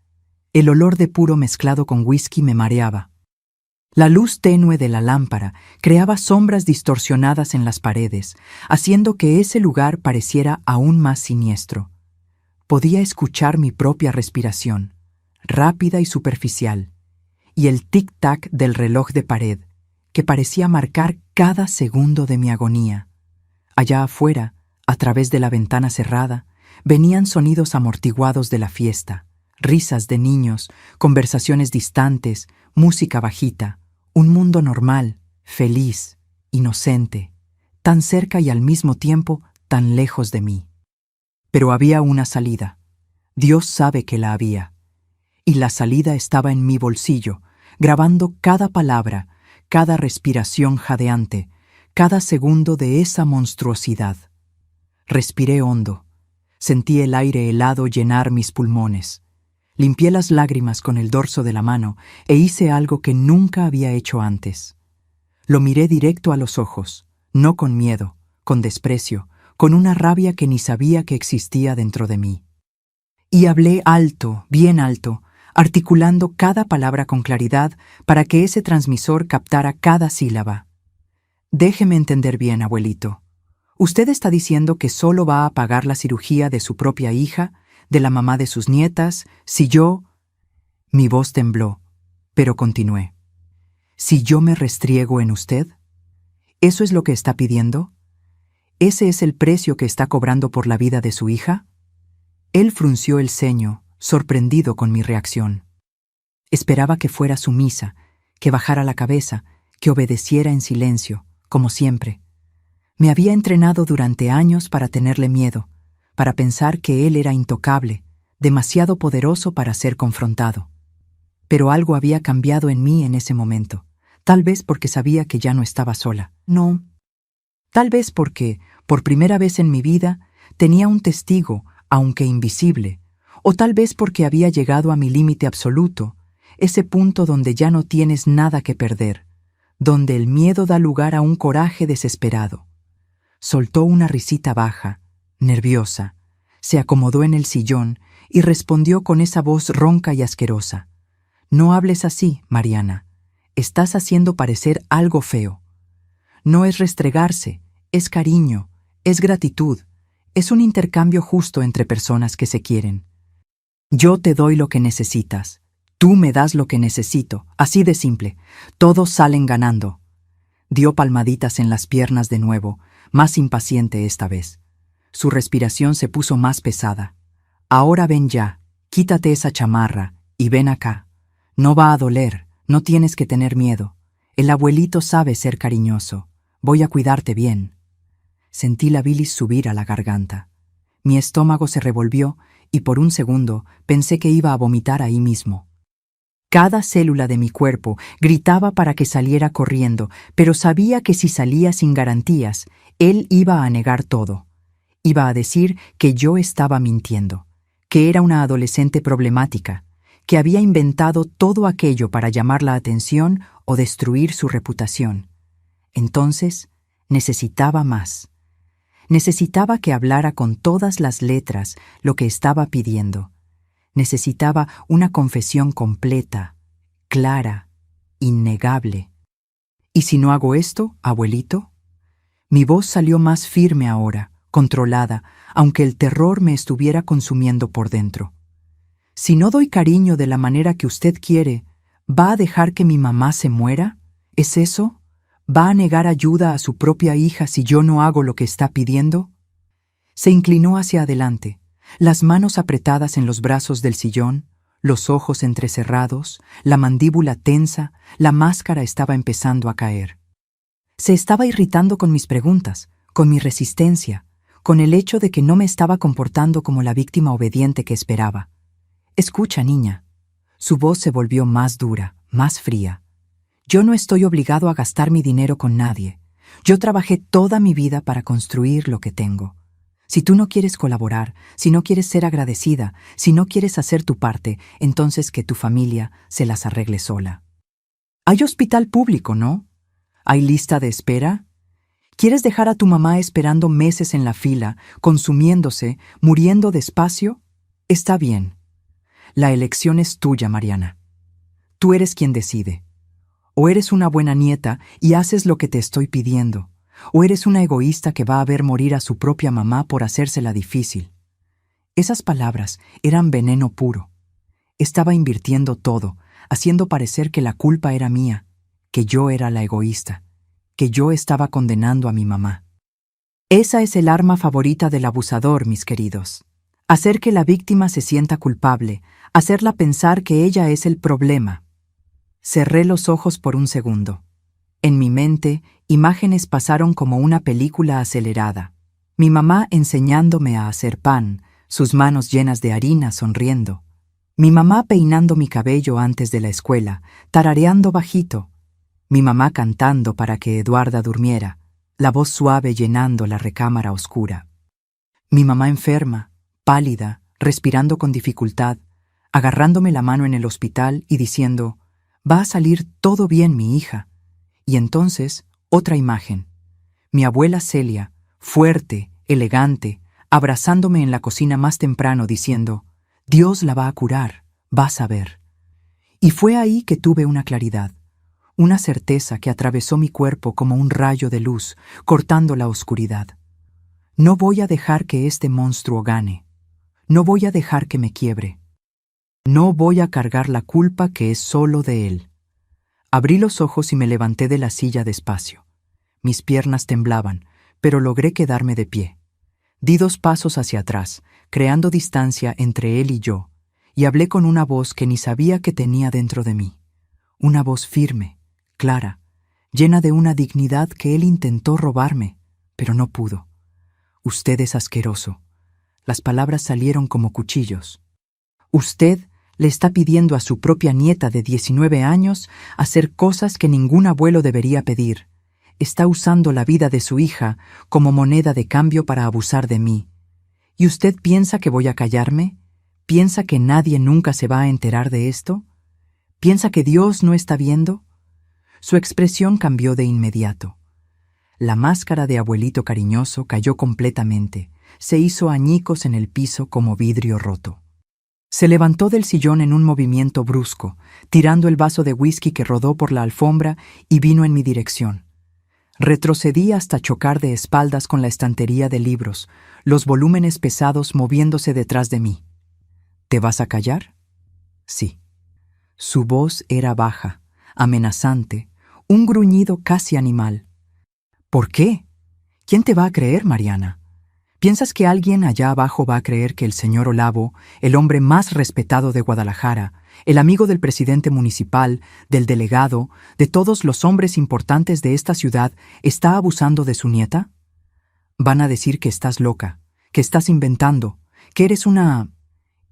El olor de puro mezclado con whisky me mareaba. La luz tenue de la lámpara creaba sombras distorsionadas en las paredes, haciendo que ese lugar pareciera aún más siniestro. Podía escuchar mi propia respiración, rápida y superficial, y el tic-tac del reloj de pared, que parecía marcar cada segundo de mi agonía. Allá afuera, a través de la ventana cerrada, venían sonidos amortiguados de la fiesta, risas de niños, conversaciones distantes, música bajita, un mundo normal, feliz, inocente, tan cerca y al mismo tiempo tan lejos de mí. Pero había una salida. Dios sabe que la había. Y la salida estaba en mi bolsillo, grabando cada palabra, cada respiración jadeante, cada segundo de esa monstruosidad. Respiré hondo. Sentí el aire helado llenar mis pulmones. Limpié las lágrimas con el dorso de la mano e hice algo que nunca había hecho antes. Lo miré directo a los ojos, no con miedo, con desprecio, con una rabia que ni sabía que existía dentro de mí. Y hablé alto, bien alto, articulando cada palabra con claridad para que ese transmisor captara cada sílaba. Déjeme entender bien, abuelito. ¿Usted está diciendo que solo va a pagar la cirugía de su propia hija, de la mamá de sus nietas, si yo... Mi voz tembló, pero continué. ¿Si yo me restriego en usted? ¿Eso es lo que está pidiendo? ¿Ese es el precio que está cobrando por la vida de su hija? Él frunció el ceño, sorprendido con mi reacción. Esperaba que fuera sumisa, que bajara la cabeza, que obedeciera en silencio, como siempre. Me había entrenado durante años para tenerle miedo, para pensar que él era intocable, demasiado poderoso para ser confrontado. Pero algo había cambiado en mí en ese momento, tal vez porque sabía que ya no estaba sola. No. Tal vez porque, por primera vez en mi vida, tenía un testigo, aunque invisible, o tal vez porque había llegado a mi límite absoluto, ese punto donde ya no tienes nada que perder, donde el miedo da lugar a un coraje desesperado. Soltó una risita baja, nerviosa, se acomodó en el sillón y respondió con esa voz ronca y asquerosa. No hables así, Mariana. Estás haciendo parecer algo feo. No es restregarse, es cariño, es gratitud, es un intercambio justo entre personas que se quieren. Yo te doy lo que necesitas, tú me das lo que necesito, así de simple. Todos salen ganando. Dio palmaditas en las piernas de nuevo, más impaciente esta vez. Su respiración se puso más pesada. Ahora ven ya, quítate esa chamarra y ven acá. No va a doler, no tienes que tener miedo. El abuelito sabe ser cariñoso. Voy a cuidarte bien. Sentí la bilis subir a la garganta. Mi estómago se revolvió y por un segundo pensé que iba a vomitar ahí mismo. Cada célula de mi cuerpo gritaba para que saliera corriendo, pero sabía que si salía sin garantías, él iba a negar todo. Iba a decir que yo estaba mintiendo, que era una adolescente problemática, que había inventado todo aquello para llamar la atención o destruir su reputación. Entonces, necesitaba más. Necesitaba que hablara con todas las letras lo que estaba pidiendo. Necesitaba una confesión completa, clara, innegable. ¿Y si no hago esto, abuelito? Mi voz salió más firme ahora, controlada, aunque el terror me estuviera consumiendo por dentro. Si no doy cariño de la manera que usted quiere, ¿va a dejar que mi mamá se muera? ¿Es eso? ¿Va a negar ayuda a su propia hija si yo no hago lo que está pidiendo? Se inclinó hacia adelante, las manos apretadas en los brazos del sillón, los ojos entrecerrados, la mandíbula tensa, la máscara estaba empezando a caer. Se estaba irritando con mis preguntas, con mi resistencia, con el hecho de que no me estaba comportando como la víctima obediente que esperaba. Escucha, niña. Su voz se volvió más dura, más fría. Yo no estoy obligado a gastar mi dinero con nadie. Yo trabajé toda mi vida para construir lo que tengo. Si tú no quieres colaborar, si no quieres ser agradecida, si no quieres hacer tu parte, entonces que tu familia se las arregle sola. Hay hospital público, ¿no? ¿Hay lista de espera? ¿Quieres dejar a tu mamá esperando meses en la fila, consumiéndose, muriendo despacio? Está bien. La elección es tuya, Mariana. Tú eres quien decide. O eres una buena nieta y haces lo que te estoy pidiendo, o eres una egoísta que va a ver morir a su propia mamá por hacérsela difícil. Esas palabras eran veneno puro. Estaba invirtiendo todo, haciendo parecer que la culpa era mía, que yo era la egoísta, que yo estaba condenando a mi mamá. Esa es el arma favorita del abusador, mis queridos. Hacer que la víctima se sienta culpable, hacerla pensar que ella es el problema. Cerré los ojos por un segundo. En mi mente, imágenes pasaron como una película acelerada. Mi mamá enseñándome a hacer pan, sus manos llenas de harina sonriendo. Mi mamá peinando mi cabello antes de la escuela, tarareando bajito. Mi mamá cantando para que Eduarda durmiera, la voz suave llenando la recámara oscura. Mi mamá enferma, pálida, respirando con dificultad, agarrándome la mano en el hospital y diciendo: «Va a salir todo bien, mi hija». Y entonces, otra imagen. Mi abuela Celia, fuerte, elegante, abrazándome en la cocina más temprano diciendo: «Dios la va a curar, vas a ver». Y fue ahí que tuve una claridad, una certeza que atravesó mi cuerpo como un rayo de luz, cortando la oscuridad. No voy a dejar que este monstruo gane. No voy a dejar que me quiebre. No voy a cargar la culpa que es solo de él. Abrí los ojos y me levanté de la silla despacio. Mis piernas temblaban, pero logré quedarme de pie. Di 2 pasos hacia atrás, creando distancia entre él y yo, y hablé con una voz que ni sabía que tenía dentro de mí. Una voz firme, clara, llena de una dignidad que él intentó robarme, pero no pudo. «Usted es asqueroso». Las palabras salieron como cuchillos. «Usted le está pidiendo a su propia nieta de 19 años hacer cosas que ningún abuelo debería pedir. Está usando la vida de su hija como moneda de cambio para abusar de mí. ¿Y usted piensa que voy a callarme? ¿Piensa que nadie nunca se va a enterar de esto? ¿Piensa que Dios no está viendo?» Su expresión cambió de inmediato. La máscara de abuelito cariñoso cayó completamente, se hizo añicos en el piso como vidrio roto. Se levantó del sillón en un movimiento brusco, tirando el vaso de whisky que rodó por la alfombra y vino en mi dirección. Retrocedí hasta chocar de espaldas con la estantería de libros, los volúmenes pesados moviéndose detrás de mí. «¿Te vas a callar?» «Sí». Su voz era baja, amenazante, un gruñido casi animal. «¿Por qué? ¿Quién te va a creer, Mariana? ¿Piensas que alguien allá abajo va a creer que el señor Olavo, el hombre más respetado de Guadalajara, el amigo del presidente municipal, del delegado, de todos los hombres importantes de esta ciudad, está abusando de su nieta? Van a decir que estás loca, que estás inventando, que eres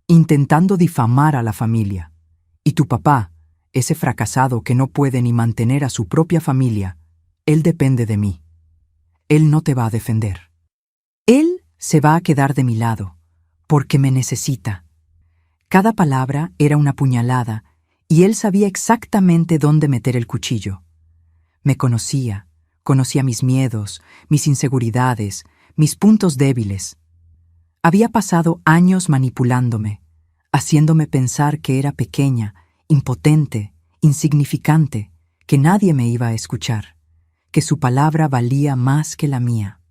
intentando difamar a la familia. Y tu papá, ese fracasado que no puede ni mantener a su propia familia, él depende de mí. Él no te va a defender. Él se va a quedar de mi lado, porque me necesita. Cada palabra era una puñalada, y él sabía exactamente dónde meter el cuchillo. Me conocía mis miedos, mis inseguridades, mis puntos débiles. Había pasado años manipulándome, haciéndome pensar que era pequeña, impotente, insignificante, que nadie me iba a escuchar, que su palabra valía más que la mía.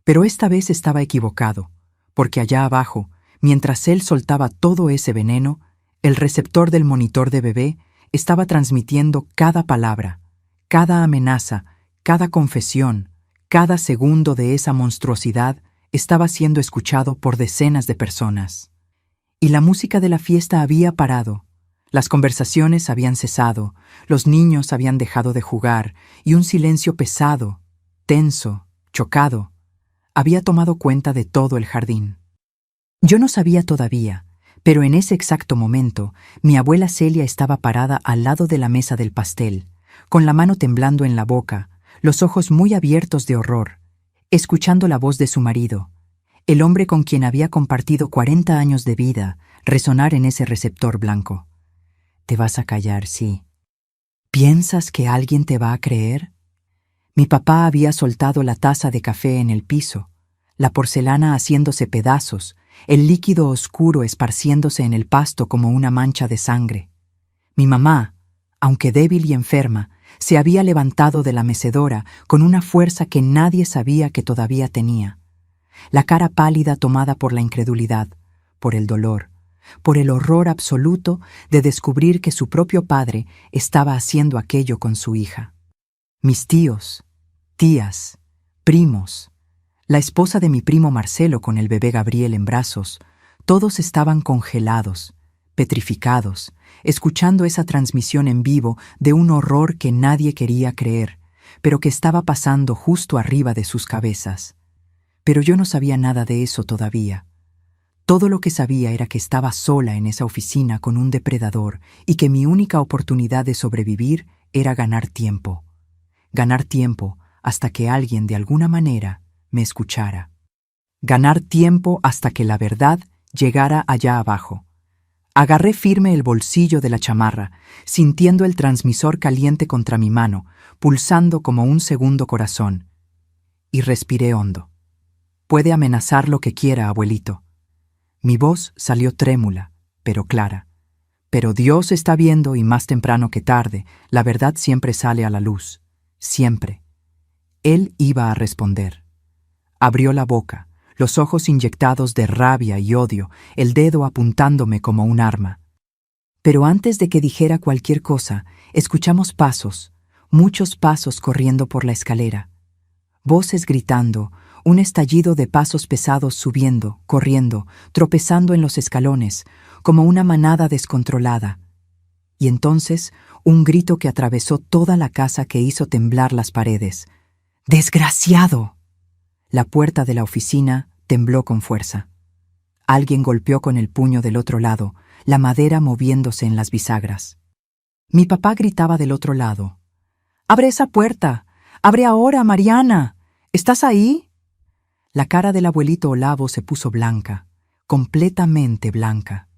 Pero esta vez estaba equivocado, porque allá abajo, mientras él soltaba todo ese veneno, el receptor del monitor de bebé estaba transmitiendo cada palabra, cada amenaza, cada confesión, cada segundo de esa monstruosidad estaba siendo escuchado por decenas de personas. Y la música de la fiesta había parado, las conversaciones habían cesado, los niños habían dejado de jugar, y un silencio pesado, tenso, chocado, había tomado cuenta de todo el jardín. Yo no sabía todavía, pero en ese exacto momento, mi abuela Celia estaba parada al lado de la mesa del pastel, con la mano temblando en la boca, los ojos muy abiertos de horror, escuchando la voz de su marido, el hombre con quien había compartido 40 años de vida, resonar en ese receptor blanco. «Te vas a callar, sí. ¿Piensas que alguien te va a creer?» Mi papá había soltado la taza de café en el piso, la porcelana haciéndose pedazos, el líquido oscuro esparciéndose en el pasto como una mancha de sangre. Mi mamá, aunque débil y enferma, se había levantado de la mecedora con una fuerza que nadie sabía que todavía tenía. La cara pálida tomada por la incredulidad, por el dolor, por el horror absoluto de descubrir que su propio padre estaba haciendo aquello con su hija. Mis tíos, tías, primos, la esposa de mi primo Marcelo con el bebé Gabriel en brazos, todos estaban congelados, petrificados, escuchando esa transmisión en vivo de un horror que nadie quería creer, pero que estaba pasando justo arriba de sus cabezas. Pero yo no sabía nada de eso todavía. Todo lo que sabía era que estaba sola en esa oficina con un depredador y que mi única oportunidad de sobrevivir era ganar tiempo. Ganar tiempo hasta que alguien de alguna manera me escuchara. Ganar tiempo hasta que la verdad llegara allá abajo. Agarré firme el bolsillo de la chamarra, sintiendo el transmisor caliente contra mi mano, pulsando como un segundo corazón. Y respiré hondo. «Puede amenazar lo que quiera, abuelito». Mi voz salió trémula, pero clara. «Pero Dios está viendo y más temprano que tarde, la verdad siempre sale a la luz. Siempre». Él iba a responder. Abrió la boca, los ojos inyectados de rabia y odio, el dedo apuntándome como un arma. Pero antes de que dijera cualquier cosa, escuchamos pasos, muchos pasos corriendo por la escalera. Voces gritando, un estallido de pasos pesados subiendo, corriendo, tropezando en los escalones, como una manada descontrolada. Y entonces, un grito que atravesó toda la casa que hizo temblar las paredes. ¡Desgraciado! La puerta de la oficina tembló con fuerza. Alguien golpeó con el puño del otro lado, la madera moviéndose en las bisagras. Mi papá gritaba del otro lado. «¡Abre esa puerta! ¡Abre ahora, Mariana! ¿Estás ahí?» La cara del abuelito Olavo se puso blanca, completamente blanca.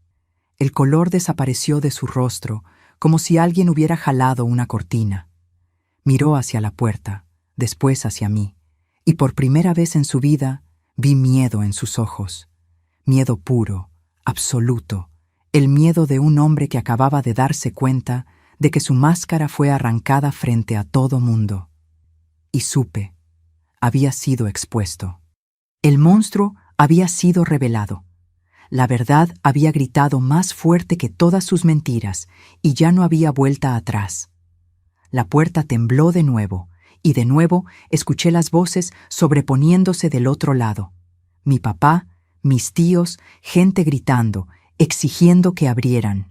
El color desapareció de su rostro, como si alguien hubiera jalado una cortina. Miró hacia la puerta, después hacia mí, y por primera vez en su vida vi miedo en sus ojos. Miedo puro, absoluto, el miedo de un hombre que acababa de darse cuenta de que su máscara fue arrancada frente a todo mundo. Y supe, había sido expuesto. El monstruo había sido revelado. La verdad había gritado más fuerte que todas sus mentiras y ya no había vuelta atrás. La puerta tembló de nuevo y de nuevo escuché las voces sobreponiéndose del otro lado. Mi papá, mis tíos, gente gritando, exigiendo que abrieran.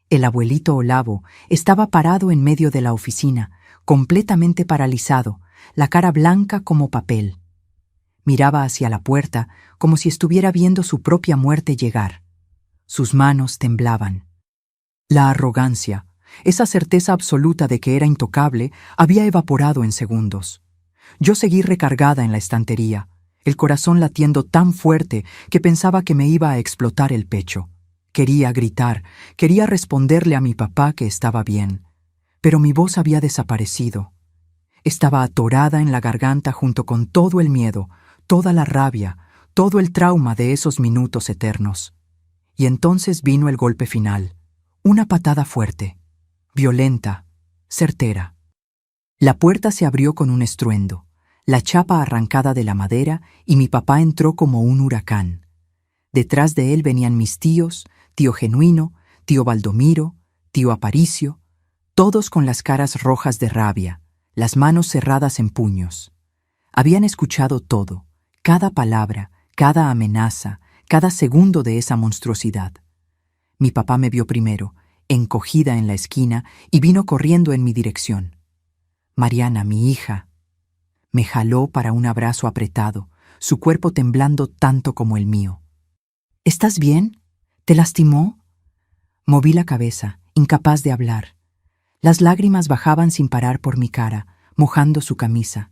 El abuelito Olavo estaba parado en medio de la oficina, completamente paralizado, la cara blanca como papel. Miraba hacia la puerta como si estuviera viendo su propia muerte llegar. Sus manos temblaban. La arrogancia, esa certeza absoluta de que era intocable, había evaporado en segundos. Yo seguí recargada en la estantería, el corazón latiendo tan fuerte que pensaba que me iba a explotar el pecho. Quería gritar, quería responderle a mi papá que estaba bien, pero mi voz había desaparecido. Estaba atorada en la garganta junto con todo el miedo, toda la rabia, todo el trauma de esos minutos eternos. Y entonces vino el golpe final, una patada fuerte, violenta, certera. La puerta se abrió con un estruendo, la chapa arrancada de la madera, y mi papá entró como un huracán. Detrás de él venían mis tíos, tío Genuino, tío Baldomiro, tío Aparicio, todos con las caras rojas de rabia, las manos cerradas en puños. Habían escuchado todo, cada palabra, cada amenaza, cada segundo de esa monstruosidad. Mi papá me vio primero, encogida en la esquina, y vino corriendo en mi dirección. Mariana, mi hija, me jaló para un abrazo apretado, su cuerpo temblando tanto como el mío. ¿Estás bien? ¿Te lastimó? Moví la cabeza, incapaz de hablar. Las lágrimas bajaban sin parar por mi cara, mojando su camisa.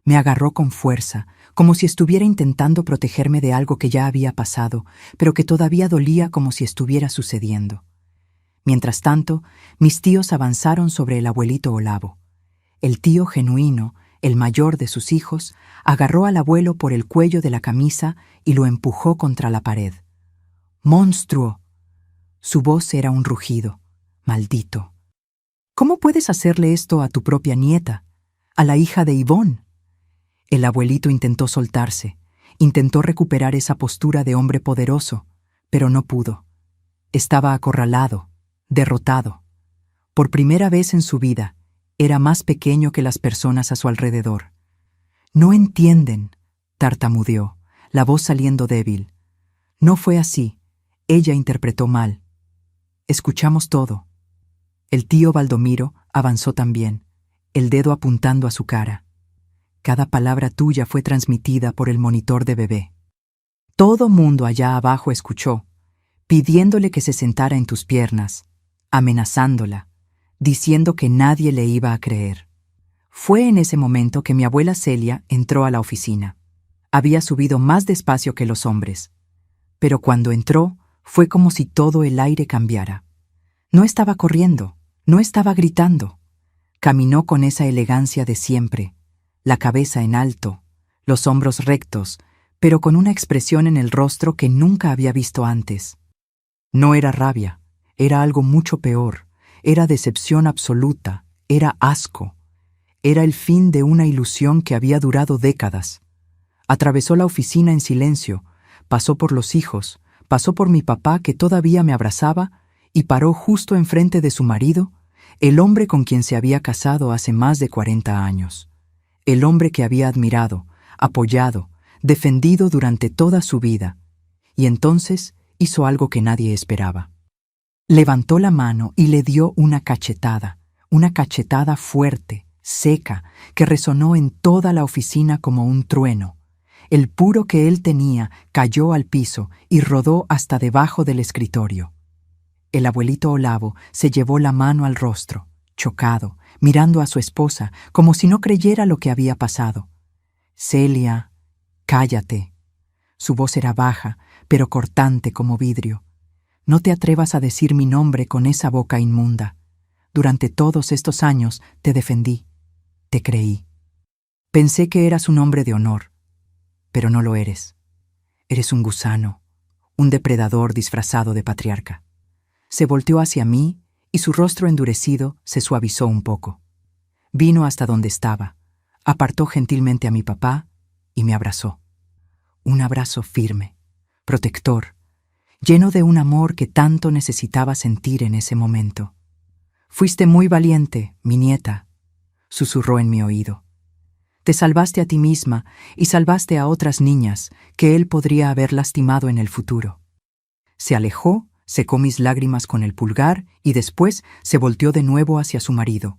Me agarró con fuerza, como si estuviera intentando protegerme de algo que ya había pasado, pero que todavía dolía como si estuviera sucediendo. Mientras tanto, mis tíos avanzaron sobre el abuelito Olavo. El tío Genuino, el mayor de sus hijos, agarró al abuelo por el cuello de la camisa y lo empujó contra la pared. ¡Monstruo! Su voz era un rugido. ¡Maldito! ¿Cómo puedes hacerle esto a tu propia nieta, a la hija de Ivón? El abuelito intentó soltarse, intentó recuperar esa postura de hombre poderoso, pero no pudo. Estaba acorralado, derrotado. Por primera vez en su vida, era más pequeño que las personas a su alrededor. «No entienden», tartamudeó, la voz saliendo débil. No fue así. Ella interpretó mal. Escuchamos todo. El tío Baldomiro avanzó también, el dedo apuntando a su cara. Cada palabra tuya fue transmitida por el monitor de bebé. Todo mundo allá abajo escuchó, pidiéndole que se sentara en tus piernas, amenazándola, diciendo que nadie le iba a creer. Fue en ese momento que mi abuela Celia entró a la oficina. Había subido más despacio que los hombres, pero cuando entró fue como si todo el aire cambiara. No estaba corriendo, no estaba gritando. Caminó con esa elegancia de siempre, la cabeza en alto, los hombros rectos, pero con una expresión en el rostro que nunca había visto antes. No era rabia, era algo mucho peor, era decepción absoluta, era asco. Era el fin de una ilusión que había durado décadas. Atravesó la oficina en silencio, pasó por los hijos, pasó por mi papá que todavía me abrazaba y paró justo enfrente de su marido, el hombre con quien se había casado hace más de 40 años. El hombre que había admirado, apoyado, defendido durante toda su vida. Y entonces hizo algo que nadie esperaba. Levantó la mano y le dio una cachetada fuerte, seca, que resonó en toda la oficina como un trueno. El puro que él tenía cayó al piso y rodó hasta debajo del escritorio. El abuelito Olavo se llevó la mano al rostro, chocado, mirando a su esposa, como si no creyera lo que había pasado. «Celia, cállate». Su voz era baja, pero cortante como vidrio. «No te atrevas a decir mi nombre con esa boca inmunda. Durante todos estos años te defendí, te creí. Pensé que eras un hombre de honor, pero no lo eres. Eres un gusano, un depredador disfrazado de patriarca». Se volteó hacia mí y su rostro endurecido se suavizó un poco. Vino hasta donde estaba, apartó gentilmente a mi papá y me abrazó. Un abrazo firme, protector, lleno de un amor que tanto necesitaba sentir en ese momento. «Fuiste muy valiente, mi nieta», susurró en mi oído. «Te salvaste a ti misma y salvaste a otras niñas que él podría haber lastimado en el futuro». Se alejó, secó mis lágrimas con el pulgar y después se volteó de nuevo hacia su marido.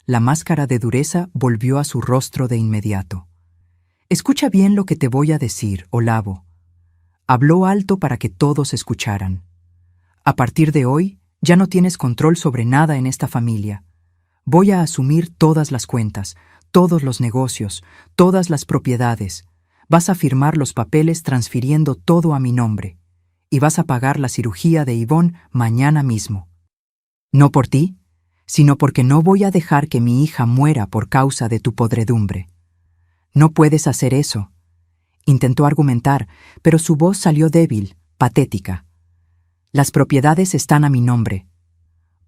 La máscara de dureza volvió a su rostro de inmediato. «Escucha bien lo que te voy a decir, Olavo». Habló alto para que todos escucharan. «A partir de hoy, ya no tienes control sobre nada en esta familia. Voy a asumir todas las cuentas, todos los negocios, todas las propiedades. Vas a firmar los papeles transfiriendo todo a mi nombre. y vas a pagar la cirugía de Yvonne mañana mismo. No por ti, sino porque no voy a dejar que mi hija muera por causa de tu podredumbre. No puedes hacer eso. Intentó argumentar, pero su voz salió débil, patética. Las propiedades están a mi nombre.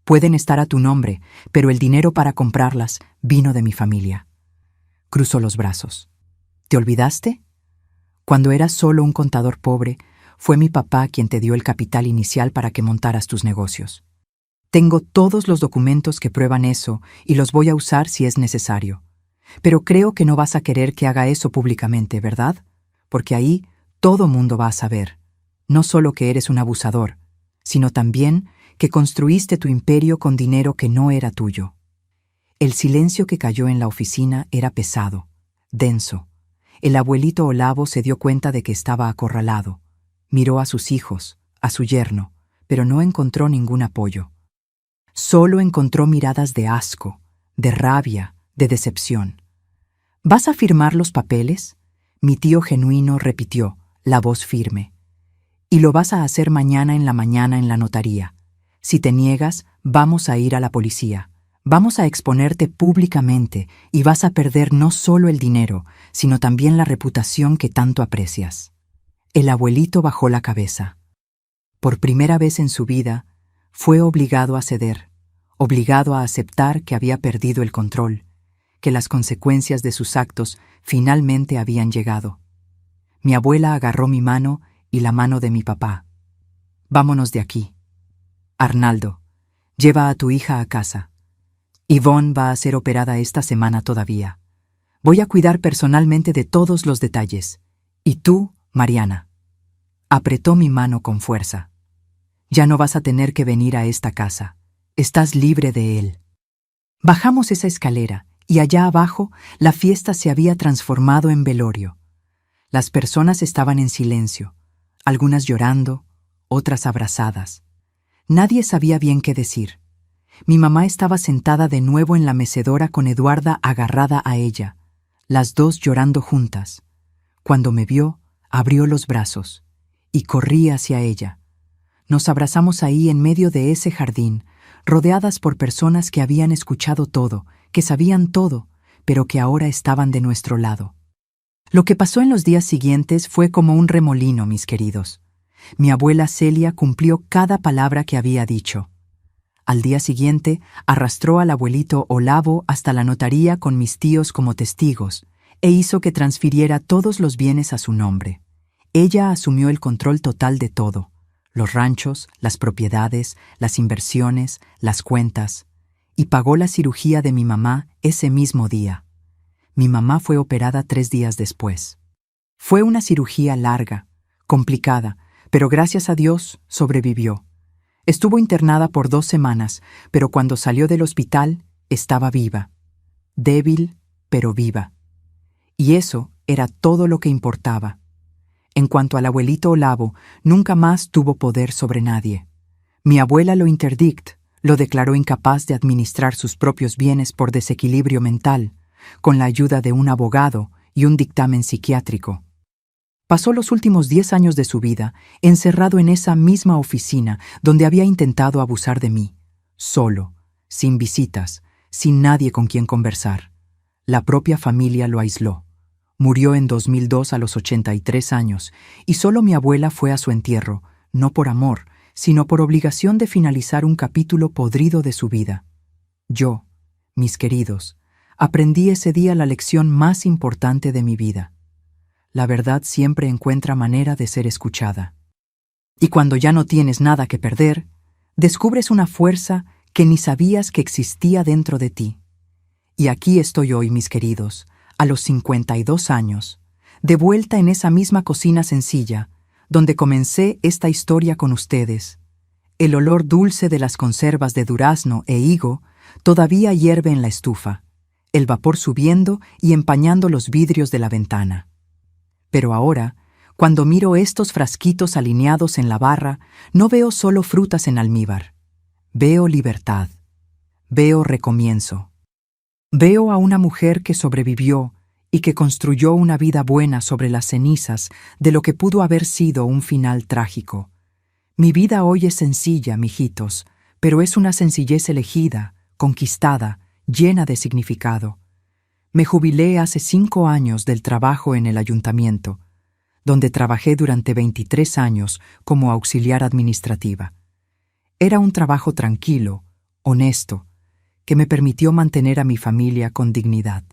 Pueden estar a tu nombre, pero el dinero para comprarlas vino de mi familia. Cruzó los brazos. ¿Te olvidaste? Cuando eras solo un contador pobre, fue mi papá quien te dio el capital inicial para que montaras tus negocios. Tengo todos los documentos que prueban eso y los voy a usar si es necesario. Pero creo que no vas a querer que haga eso públicamente, ¿verdad? Porque ahí todo mundo va a saber, no solo que eres un abusador, sino también que construiste tu imperio con dinero que no era tuyo. El silencio que cayó en la oficina era pesado, denso. El abuelito Olavo se dio cuenta de que estaba acorralado. Miró a sus hijos, a su yerno, pero no encontró ningún apoyo. Solo encontró miradas de asco, de rabia, de decepción. ¿Vas a firmar los papeles? Mi tío genuino repitió, la voz firme. Y lo vas a hacer mañana en la notaría. Si te niegas, vamos a ir a la policía. Vamos a exponerte públicamente y vas a perder no solo el dinero, sino también la reputación que tanto aprecias. El abuelito bajó la cabeza. Por primera vez en su vida, fue obligado a ceder, obligado a aceptar que había perdido el control, que las consecuencias de sus actos finalmente habían llegado. Mi abuela agarró mi mano y la mano de mi papá. Vámonos de aquí. Arnaldo, lleva a tu hija a casa. Yvonne va a ser operada esta semana todavía. Voy a cuidar personalmente de todos los detalles. Y tú, Mariana. Apretó mi mano con fuerza. Ya no vas a tener que venir a esta casa. Estás libre de él. Bajamos esa escalera y allá abajo la fiesta se había transformado en velorio. Las personas estaban en silencio, algunas llorando, otras abrazadas. Nadie sabía bien qué decir. Mi mamá estaba sentada de nuevo en la mecedora con Eduarda agarrada a ella, las dos llorando juntas. Cuando me vio, abrió los brazos y corrí hacia ella. Nos abrazamos ahí en medio de ese jardín, rodeadas por personas que habían escuchado todo, que sabían todo, pero que ahora estaban de nuestro lado. Lo que pasó en los días siguientes fue como un remolino, mis queridos. Mi abuela Celia cumplió cada palabra que había dicho. Al día siguiente, arrastró al abuelito Olavo hasta la notaría con mis tíos como testigos e hizo que transfiriera todos los bienes a su nombre. Ella asumió el control total de todo: los ranchos, las propiedades, las inversiones, las cuentas, y pagó la cirugía de mi mamá ese mismo día. Mi mamá fue operada 3 días después. Fue una cirugía larga, complicada, pero gracias a Dios sobrevivió. Estuvo internada por 2 semanas, pero cuando salió del hospital estaba viva. Débil, pero viva. Y eso era todo lo que importaba. En cuanto al abuelito Olavo, nunca más tuvo poder sobre nadie. Mi abuela lo interdict, lo declaró incapaz de administrar sus propios bienes por desequilibrio mental, con la ayuda de un abogado y un dictamen psiquiátrico. Pasó los últimos 10 años de su vida encerrado en esa misma oficina donde había intentado abusar de mí, solo, sin visitas, sin nadie con quien conversar. La propia familia lo aisló. Murió en 2002 a los 83 años y solo mi abuela fue a su entierro, no por amor, sino por obligación de finalizar un capítulo podrido de su vida. Yo, mis queridos, aprendí ese día la lección más importante de mi vida. La verdad siempre encuentra manera de ser escuchada. Y cuando ya no tienes nada que perder, descubres una fuerza que ni sabías que existía dentro de ti. Y aquí estoy hoy, mis queridos, a los 52 años, de vuelta en esa misma cocina sencilla, donde comencé esta historia con ustedes. El olor dulce de las conservas de durazno e higo todavía hierve en la estufa, el vapor subiendo y empañando los vidrios de la ventana. Pero ahora, cuando miro estos frasquitos alineados en la barra, no veo solo frutas en almíbar. Veo libertad. Veo recomienzo. Veo a una mujer que sobrevivió y que construyó una vida buena sobre las cenizas de lo que pudo haber sido un final trágico. Mi vida hoy es sencilla, mijitos, pero es una sencillez elegida, conquistada, llena de significado. Me jubilé hace 5 años del trabajo en el ayuntamiento, donde trabajé durante 23 años como auxiliar administrativa. Era un trabajo tranquilo, honesto, que me permitió mantener a mi familia con dignidad.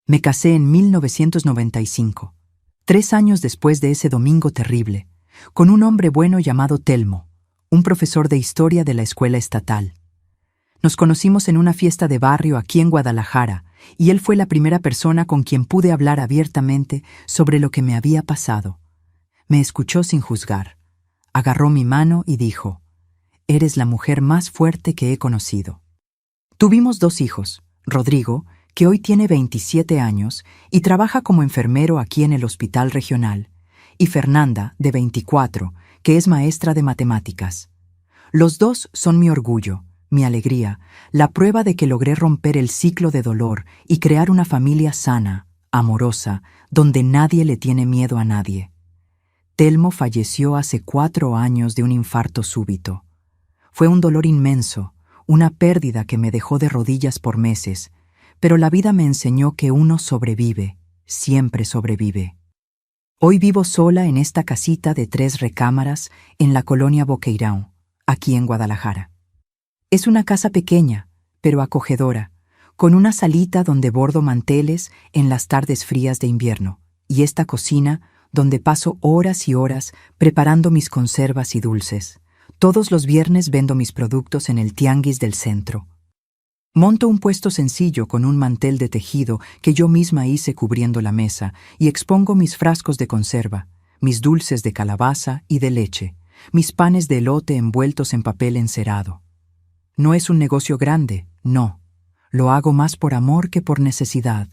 Me casé en 1995, 3 años después de ese domingo terrible, con un hombre bueno llamado Telmo, un profesor de historia de la escuela estatal. Nos conocimos en una fiesta de barrio aquí en Guadalajara, y él fue la primera persona con quien pude hablar abiertamente sobre lo que me había pasado. Me escuchó sin juzgar, agarró mi mano y dijo: «Eres la mujer más fuerte que he conocido». Tuvimos 2 hijos, Rodrigo, que hoy tiene 27 años y trabaja como enfermero aquí en el hospital regional, y Fernanda, de 24, que es maestra de matemáticas. Los 2 son mi orgullo, mi alegría, la prueba de que logré romper el ciclo de dolor y crear una familia sana, amorosa, donde nadie le tiene miedo a nadie. Telmo falleció hace 4 años de un infarto súbito. Fue un dolor inmenso, una pérdida que me dejó de rodillas por meses, pero la vida me enseñó que uno sobrevive, siempre sobrevive. Hoy vivo sola en esta casita de 3 recámaras en la colonia Boqueirão, aquí en Guadalajara. Es una casa pequeña, pero acogedora, con una salita donde bordo manteles en las tardes frías de invierno, y esta cocina donde paso horas y horas preparando mis conservas y dulces. Todos los viernes vendo mis productos en el tianguis del centro. Monto un puesto sencillo con un mantel de tejido que yo misma hice cubriendo la mesa y expongo mis frascos de conserva, mis dulces de calabaza y de leche, mis panes de elote envueltos en papel encerado. No es un negocio grande, no. Lo hago más por amor que por necesidad.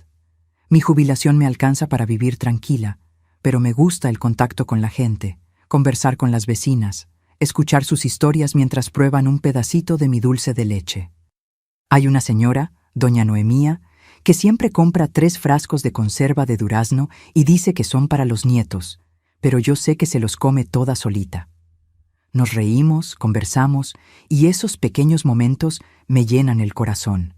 Mi jubilación me alcanza para vivir tranquila, pero me gusta el contacto con la gente, conversar con las vecinas, escuchar sus historias mientras prueban un pedacito de mi dulce de leche. Hay una señora, doña Noemía, que siempre compra 3 frascos de conserva de durazno y dice que son para los nietos, pero yo sé que se los come toda solita. Nos reímos, conversamos, y esos pequeños momentos me llenan el corazón.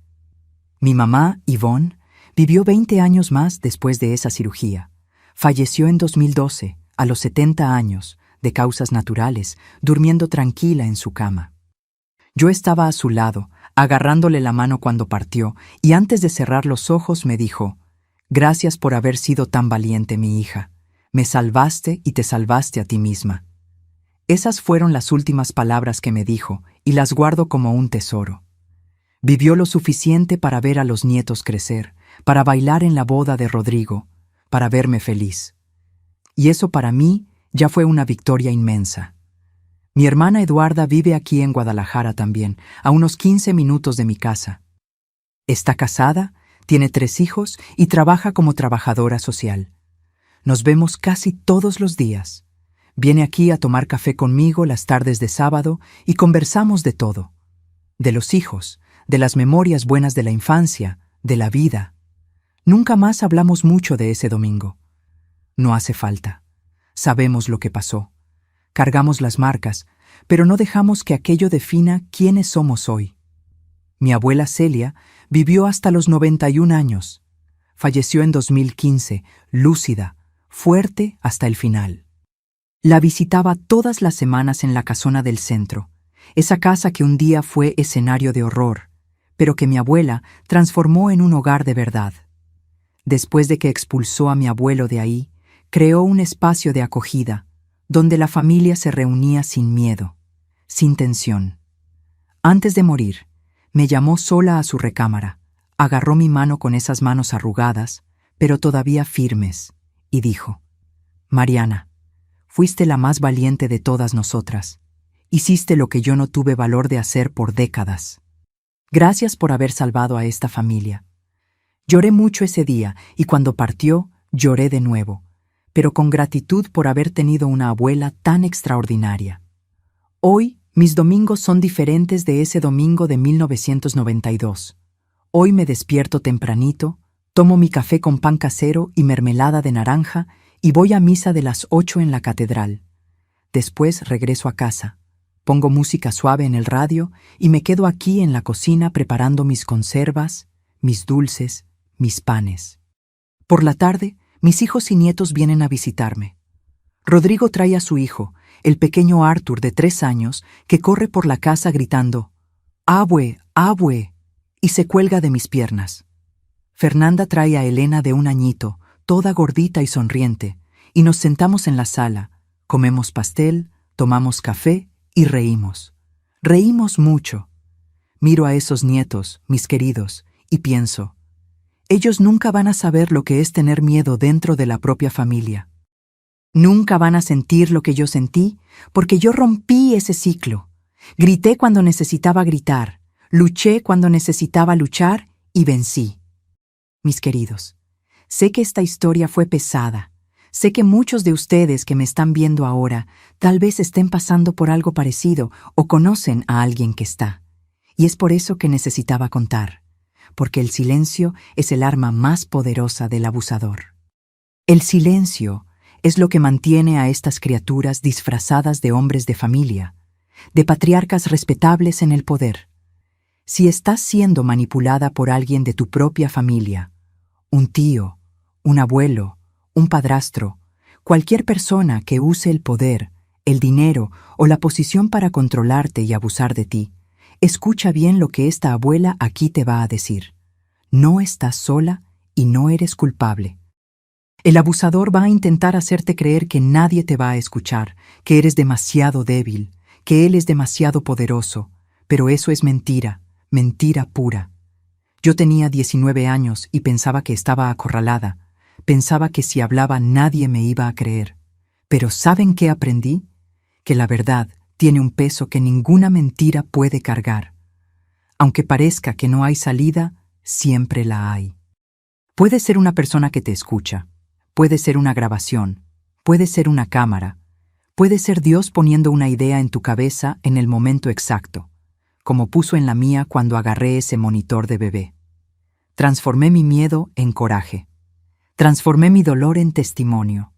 Mi mamá, Yvonne, vivió 20 años más después de esa cirugía. Falleció en 2012, a los 70 años, de causas naturales, durmiendo tranquila en su cama. Yo estaba a su lado, agarrándole la mano cuando partió, y antes de cerrar los ojos me dijo: «Gracias por haber sido tan valiente, mi hija. Me salvaste y te salvaste a ti misma». Esas fueron las últimas palabras que me dijo, y las guardo como un tesoro. Vivió lo suficiente para ver a los nietos crecer, para bailar en la boda de Rodrigo, para verme feliz. Y eso para mí ya fue una victoria inmensa. Mi hermana Eduarda vive aquí en Guadalajara también, a unos 15 minutos de mi casa. Está casada, tiene 3 hijos y trabaja como trabajadora social. Nos vemos casi todos los días. Viene aquí a tomar café conmigo las tardes de sábado y conversamos de todo. De los hijos, de las memorias buenas de la infancia, de la vida. Nunca más hablamos mucho de ese domingo. No hace falta. Sabemos lo que pasó. Cargamos las marcas, pero no dejamos que aquello defina quiénes somos hoy. Mi abuela Celia vivió hasta los 91 años. Falleció en 2015, lúcida, fuerte hasta el final. La visitaba todas las semanas en la casona del centro, esa casa que un día fue escenario de horror, pero que mi abuela transformó en un hogar de verdad. Después de que expulsó a mi abuelo de ahí, creó un espacio de acogida, donde la familia se reunía sin miedo, sin tensión. Antes de morir, me llamó sola a su recámara, agarró mi mano con esas manos arrugadas, pero todavía firmes, y dijo: «Mariana, fuiste la más valiente de todas nosotras. Hiciste lo que yo no tuve valor de hacer por décadas. Gracias por haber salvado a esta familia». Lloré mucho ese día, y cuando partió, lloré de nuevo, pero con gratitud por haber tenido una abuela tan extraordinaria. Hoy, mis domingos son diferentes de ese domingo de 1992. Hoy me despierto tempranito, tomo mi café con pan casero y mermelada de naranja y voy a misa de las 8 en la catedral. Después regreso a casa. Pongo música suave en el radio y me quedo aquí en la cocina preparando mis conservas, mis dulces, mis panes. Por la tarde, mis hijos y nietos vienen a visitarme. Rodrigo trae a su hijo, el pequeño Arthur de 3 años, que corre por la casa gritando «¡Abue, abue!» y se cuelga de mis piernas. Fernanda trae a Elena de 1 añito, toda gordita y sonriente, y nos sentamos en la sala, comemos pastel, tomamos café y reímos. Reímos mucho. Miro a esos nietos, mis queridos, y pienso, ellos nunca van a saber lo que es tener miedo dentro de la propia familia. Nunca van a sentir lo que yo sentí, porque yo rompí ese ciclo. Grité cuando necesitaba gritar, luché cuando necesitaba luchar y vencí. Mis queridos, sé que esta historia fue pesada. Sé que muchos de ustedes que me están viendo ahora tal vez estén pasando por algo parecido o conocen a alguien que está. Y es por eso que necesitaba contar, porque el silencio es el arma más poderosa del abusador. El silencio es lo que mantiene a estas criaturas disfrazadas de hombres de familia, de patriarcas respetables en el poder. Si estás siendo manipulada por alguien de tu propia familia, un tío, un abuelo, un padrastro, cualquier persona que use el poder, el dinero o la posición para controlarte y abusar de ti, escucha bien lo que esta abuela aquí te va a decir. No estás sola y no eres culpable. El abusador va a intentar hacerte creer que nadie te va a escuchar, que eres demasiado débil, que él es demasiado poderoso, pero eso es mentira, mentira pura. Yo tenía 19 años y pensaba que estaba acorralada, pensaba que si hablaba nadie me iba a creer. Pero ¿saben qué aprendí? Que la verdad tiene un peso que ninguna mentira puede cargar. Aunque parezca que no hay salida, siempre la hay. Puede ser una persona que te escucha, puede ser una grabación, puede ser una cámara, puede ser Dios poniendo una idea en tu cabeza en el momento exacto, como puso en la mía cuando agarré ese monitor de bebé. Transformé mi miedo en coraje. Transformé mi dolor en testimonio.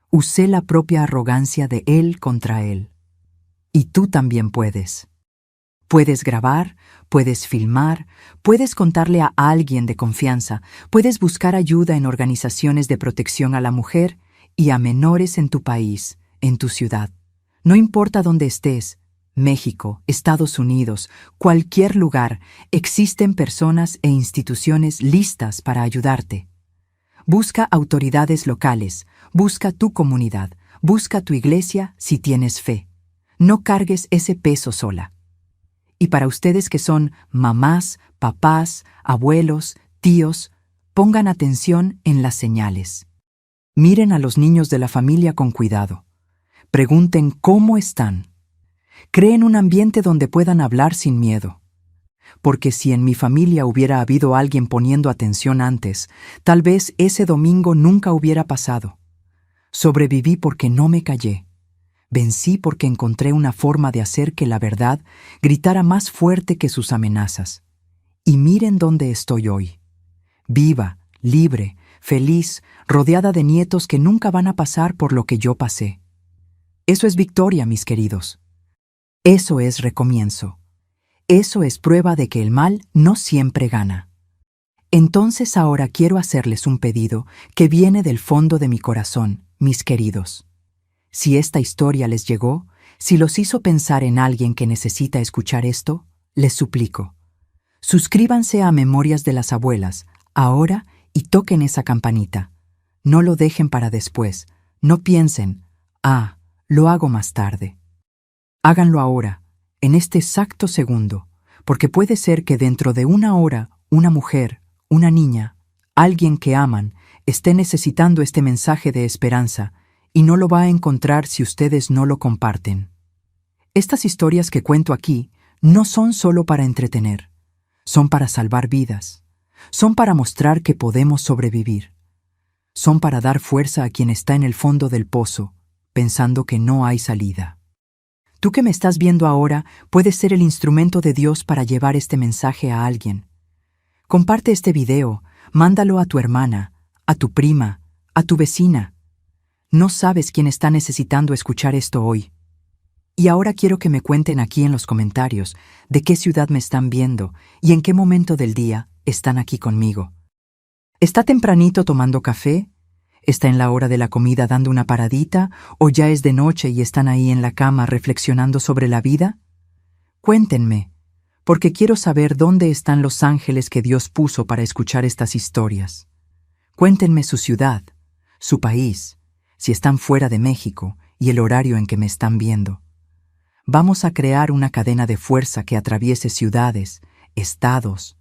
Usé la propia arrogancia de él contra él. Y tú también puedes. Puedes grabar, puedes filmar, puedes contarle a alguien de confianza, puedes buscar ayuda en organizaciones de protección a la mujer y a menores en tu país, en tu ciudad. No importa dónde estés, México, Estados Unidos, cualquier lugar, existen personas e instituciones listas para ayudarte. Busca autoridades locales, busca tu comunidad, busca tu iglesia si tienes fe. No cargues ese peso sola. Y para ustedes que son mamás, papás, abuelos, tíos, pongan atención en las señales. Miren a los niños de la familia con cuidado. Pregunten cómo están. Creen un ambiente donde puedan hablar sin miedo. Porque si en mi familia hubiera habido alguien poniendo atención antes, tal vez ese domingo nunca hubiera pasado. Sobreviví porque no me callé. Vencí porque encontré una forma de hacer que la verdad gritara más fuerte que sus amenazas. Y miren dónde estoy hoy. Viva, libre, feliz, rodeada de nietos que nunca van a pasar por lo que yo pasé. Eso es victoria, mis queridos. Eso es recomienzo. Eso es prueba de que el mal no siempre gana. Entonces ahora quiero hacerles un pedido que viene del fondo de mi corazón, mis queridos. Si esta historia les llegó, si los hizo pensar en alguien que necesita escuchar esto, les suplico. Suscríbanse a Memorias de las Abuelas, ahora, y toquen esa campanita. No lo dejen para después. No piensen, lo hago más tarde. Háganlo ahora, en este exacto segundo, porque puede ser que dentro de 1 hora, una mujer, una niña, alguien que aman, esté necesitando este mensaje de esperanza, y no lo va a encontrar si ustedes no lo comparten. Estas historias que cuento aquí no son solo para entretener, son para salvar vidas, son para mostrar que podemos sobrevivir, son para dar fuerza a quien está en el fondo del pozo, pensando que no hay salida. Tú que me estás viendo ahora puedes ser el instrumento de Dios para llevar este mensaje a alguien. Comparte este video, mándalo a tu hermana, a tu prima, a tu vecina. No sabes quién está necesitando escuchar esto hoy. Y ahora quiero que me cuenten aquí en los comentarios de qué ciudad me están viendo y en qué momento del día están aquí conmigo. ¿Está tempranito tomando café? ¿Está en la hora de la comida dando una paradita? ¿O ya es de noche y están ahí en la cama reflexionando sobre la vida? Cuéntenme, porque quiero saber dónde están los ángeles que Dios puso para escuchar estas historias. Cuéntenme su ciudad, su país, si están fuera de México y el horario en que me están viendo. Vamos a crear una cadena de fuerza que atraviese ciudades, estados,